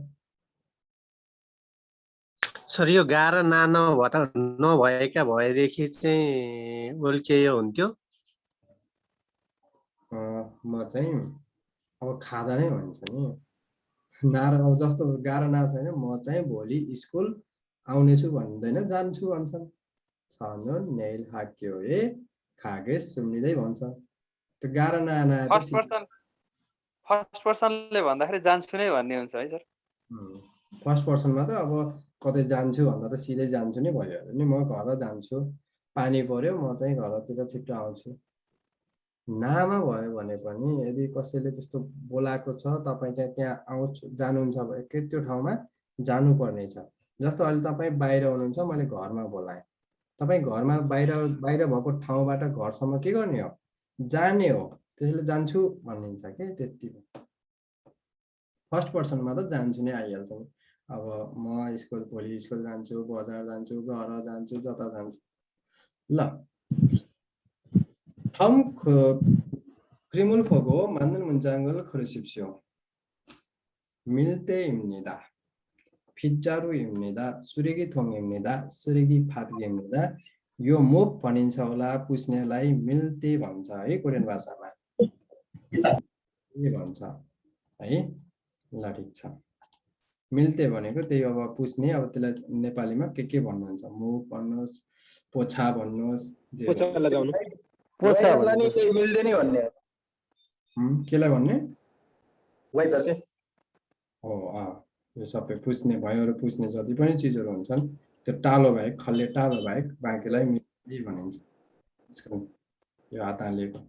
सर यो गा र ना नभएका भएदेखि चाहिँ उल्केयो हुन्थ्यो। म चाहिँ अब खाजा नै भन्छ नि। ना र अब जस्तो गा र ना छैन, म चाहिँ भोलि स्कुल आउनेछु भन्दैन, जान्छु भन्छन्। छनु नेल हाक्यो ए खागे सुम्निँदै भन्छ। त्यो गा र ना ना फर्स्ट पर्सनले भन्दाखेरि जान्छु नै भन्ने हुन्छ है सर। फर्स्ट पर्सनमा त अब कतै जान्छु भन्दा त सिधै जान्छु नै भयो नि। म घर जान्छु, पानी पर्यो, म चाहिँ घरतिर छिट्टो आउँछु। नामा भयो भने पनि यदि कसैले त्यस्तो बोलाएको छ, तपाईँ चाहिँ त्यहाँ आउँछु जानुहुन्छ भने त्यो ठाउँमा जानुपर्ने छ। जस्तो अहिले तपाईँ बाहिर हुनुहुन्छ, मैले घरमा बोलाएँ, तपाईँ घरमा बाहिर भएको ठाउँबाट घरसम्म के गर्ने हो? जाने हो। त्यसैले जान्छु भनिन्छ कि त्यति। फर्स्ट पर्सनमा त जान्छु नै आइहाल्छ नि। अब म स्कुल भोलि स्कुल जान्छु, बजार जान्छु, घर जान्छु, जता जान्छु। ल 텀 크리물포고 맞는 문장을 고르십시오. 밀대입니다. 빗자루입니다. 쓰레기통입니다. 쓰레기 바둑입니다. यो मुख भनिन्छ होला पुस्नेलाई मिल्ते भन्छ है कोरियन भाषामा। के भन्छ है? ल ठीक छ। मिल्ते भनेको त्यही अब पुस्ने, अब त्यसलाई नेपालीमा के भन्नुहुन्छ? मुख भन्नुहोस्, पोछा भन्नुहोस्, पोछा लगाउनु। पोछा वाइपरलाई नि त्यही मिल्दै नै भन्ने हो। केलाई भन्ने? वाइपर के? हो यो सबै पुस्ने भयोहरू पुस्ने जति पनि चिजहरू हुन्छन् त्यो टालो बाहेक, खल्ले टालो बाहेक बाँकीलाई मिल्ते भनिन्छ। यो हात हालेको।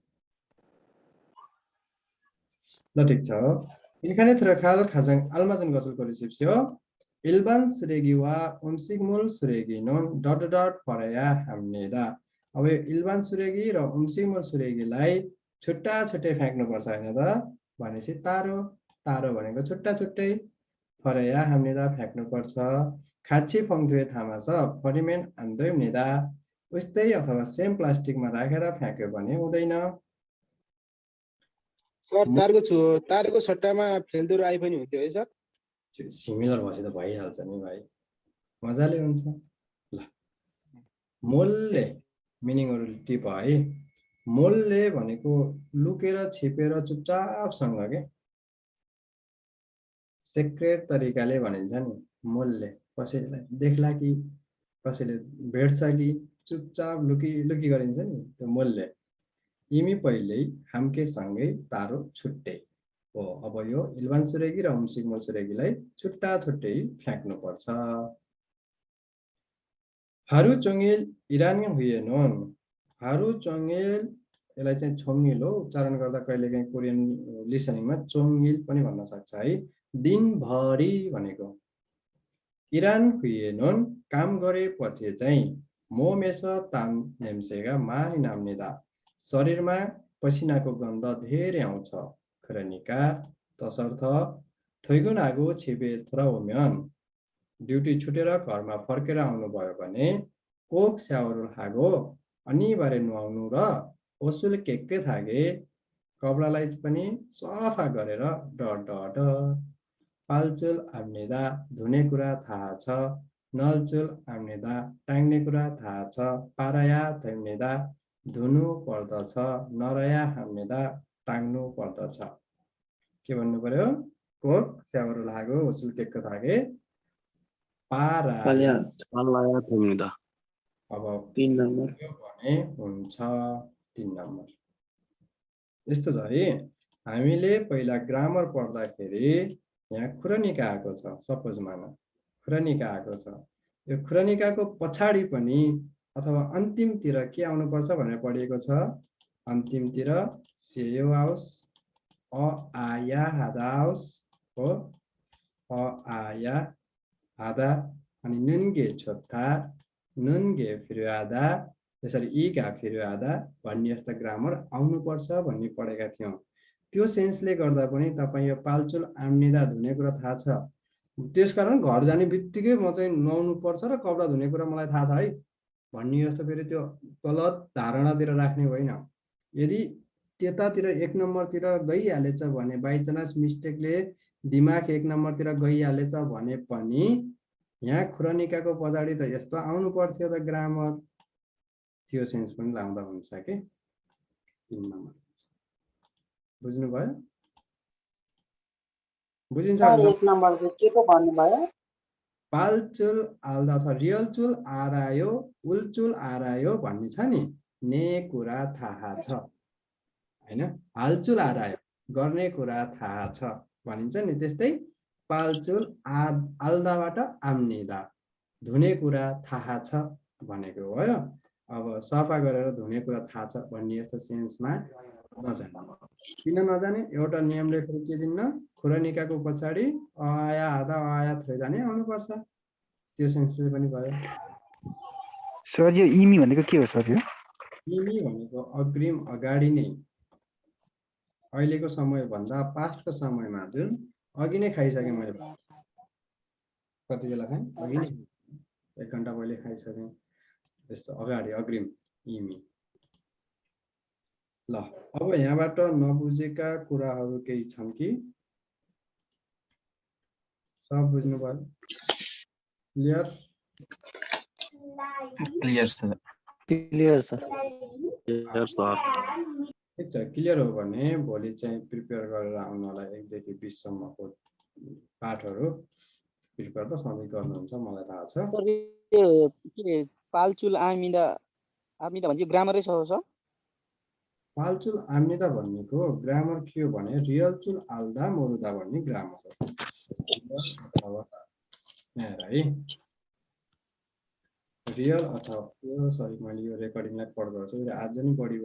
ल ठीक छ। 이খানে 들어갈 가장 알맞은 것을 고르십시오. 일반 쓰레기와 음식물 쓰레기는 덧덧 버려야 합니다. अब 일반 쓰레기 र 음식물 쓰레기लाई छुट्टा छुट्टै फ्याँक्नुपर्छ हैन त? भनेपछि तारो भनेको छुट्टा छुट्टै 버려야 합니다. फ्याँक्नुपर्छ। 같이 펑두에 담아서 버리면 안 됩니다. उस्तै अथवा सेम प्लास्टिकमा राखेर फ्याँक्यो भने हुँदैन। सर तारको सट्टामा फ्लेलदोर आइ पनि हुन्थ्यो है सर? सिमिलर भएपछि त भइहाल्छ नि भाइ, मजाले हुन्छ। ल मोलले मिनिङहरु टिप है। मोलले भनेको लुकेर छिपेर चुपचापसँग के सिक्रेट तरिकाले भनिन्छ नि। मोलले कसैलाई देख्ला कि कसैले भेट्छ कि चुपचाप लुकी गरिन्छ नि, त्यो मोलले। यिमी पहिल्यै हाम्के सँगै तारो छुट्टै हो। अब यो इल्भान सुरेगी र 음식물 सुरेगीलाई छुट्टा छुट्टै फ्याँक्नुपर्छ। हारु चोङिल इरानी हुएनन्। हारु चोङिल यसलाई चाहिँ छोङ्गिल हो, उच्चारण गर्दा कहिलेकाहीँ कोरियन लिसनिङमा चोङ्गिल पनि भन्न सक्छ है। दिनभरि भनेको। इरान हुएनन् काम गरेपछि चाहिँ मोमेस ताम नेम्सेगा 많이 납니다. शरीरमा पसिनाको गन्ध धेरै आउँछ। 그러니까 तसर्थ 퇴근하고 집에 돌아오면 ड्युटी छुटेर घरमा फर्केर आउनुभयो भने 꼭 샤워를 하고 अनिवार्य नुहाउनु र ओसल 깨끗하게 कपडालाई पनि सफा गरेर डट पाल्चुल 합니다. धुने कुरा थाहा छ। नलचुल 합니다. टाङ्ने कुरा थाहा छ। पाराया 됩니다. धुनु पर्दछ। नरया 합니다. टाङ्नु पर्दछ। के भन्नु पर्यो? कोक स्यावर लागो ओसल 깨끗하게 पाराया 됩니다. अब 3 नम्बर भने हुन्छ 3 नम्बर। यस्तो छ है। हामीले पहिला ग्रामर पढ्दाखेरि यहाँ खुरनिका आएको छ। सपोज मान खुरनिका आएको छ। यो खुरनिकाको पछाडि पनि अथवा अन्तिमतिर के आउनुपर्छ भनेर पढिएको छ। अन्तिमतिर सेयो आओस्, अ आया हादा आओस् हो। अ आया हादा अनि नुनगे छोटा, नुनगे फिरुआदा, त्यसरी इगा फिरुआदा भन्ने यस्ता ग्रामर आउनुपर्छ भन्ने पढेका थियौं। त्यो सेन्सले गर्दा पनि तपाईँ यो पाल्चुल आम्निदा धुने कुरा थाहा छ। त्यसकारण घर जाने बित्तिकै म चाहिँ नुहाउनु पर्छ र कपडा धुने कुरा मलाई थाहा छ है भन्ने जस्तो फेरि त्यो गलत धारणातिर राख्ने होइन। यदि त्यतातिर 1 नम्बरतिर गइहालेछ भने बाइ चान्स मिस्टेकले दिमाग 1 नम्बरतिर गइहालेछ भने पनि यहाँ खुरनिकाको पछाडि त यस्तो आउनु पर्थ्यो त ग्रामर, त्यो सेन्स पनि लाउँदा हुन्छ के। 3 नम्बर बुझ्नुभयो? बुझिन्छ? सर 1 नम्बर के को भन्नुभयो? पालचुल आल्दा अथवा रियल चुल आरायो उल्चुल आरायो भन्ने छ नि, ने कुरा थाहा छ हैन, हालचुल आरायो गर्ने कुरा थाहा छ भनिन्छ नि, त्यस्तै पालचुल आल्दाबाट आम्निदा धुने कुरा थाहा छ भनेको हो। अब सफा गरेर धुने कुरा थाहा छ भन्ने यस्तो सेन्समा नजाने। किन नजाने? एउटा नियमले फेरि के दिन्न, खुरनिकाको पछाडि आया आधा आया थैजाने आउनुपर्छ, त्यो सेन्सले पनि भयो। सर यो इमी भनेको के हो सर? यो इमी भनेको अग्रिम, अगाडि नै, अहिलेको समय भन्दा पास्टको समयमा जुन अघि नै खाइसकेँ मैले, कति बेला खाएँ? अघि नै 1 घण्टा पहिले खाइसकेँ, त्यस्तो अगाडि अग्रिम इमी। ल अब यहाँबाट नबुझेका कुराहरू केही छन् कि? सब बुझ्नुभयो? Clear? Clear sir. Clear sir. Clear sir. ठिक छ, क्लियर हो भने भोलि चाहिँ प्रिपेयर गरेर आउनलाई 1 देखि 20 सम्मको पाठहरू प्रिपेयर त सधैँ गर्नुहुन्छ, मलाई थाहा छ। पालचुल आमिदा आमिदा भन्ने ग्रामरै छ सर? पालचुल आम्निदा भन्नेको ग्रामर के हो भने रियल चुल आल्दा मोरुदा भन्ने ग्रामर हो। है रियल अथवा सरी, मैले यो रेकर्डिङलाई पढ गर्छु, आज नै बढी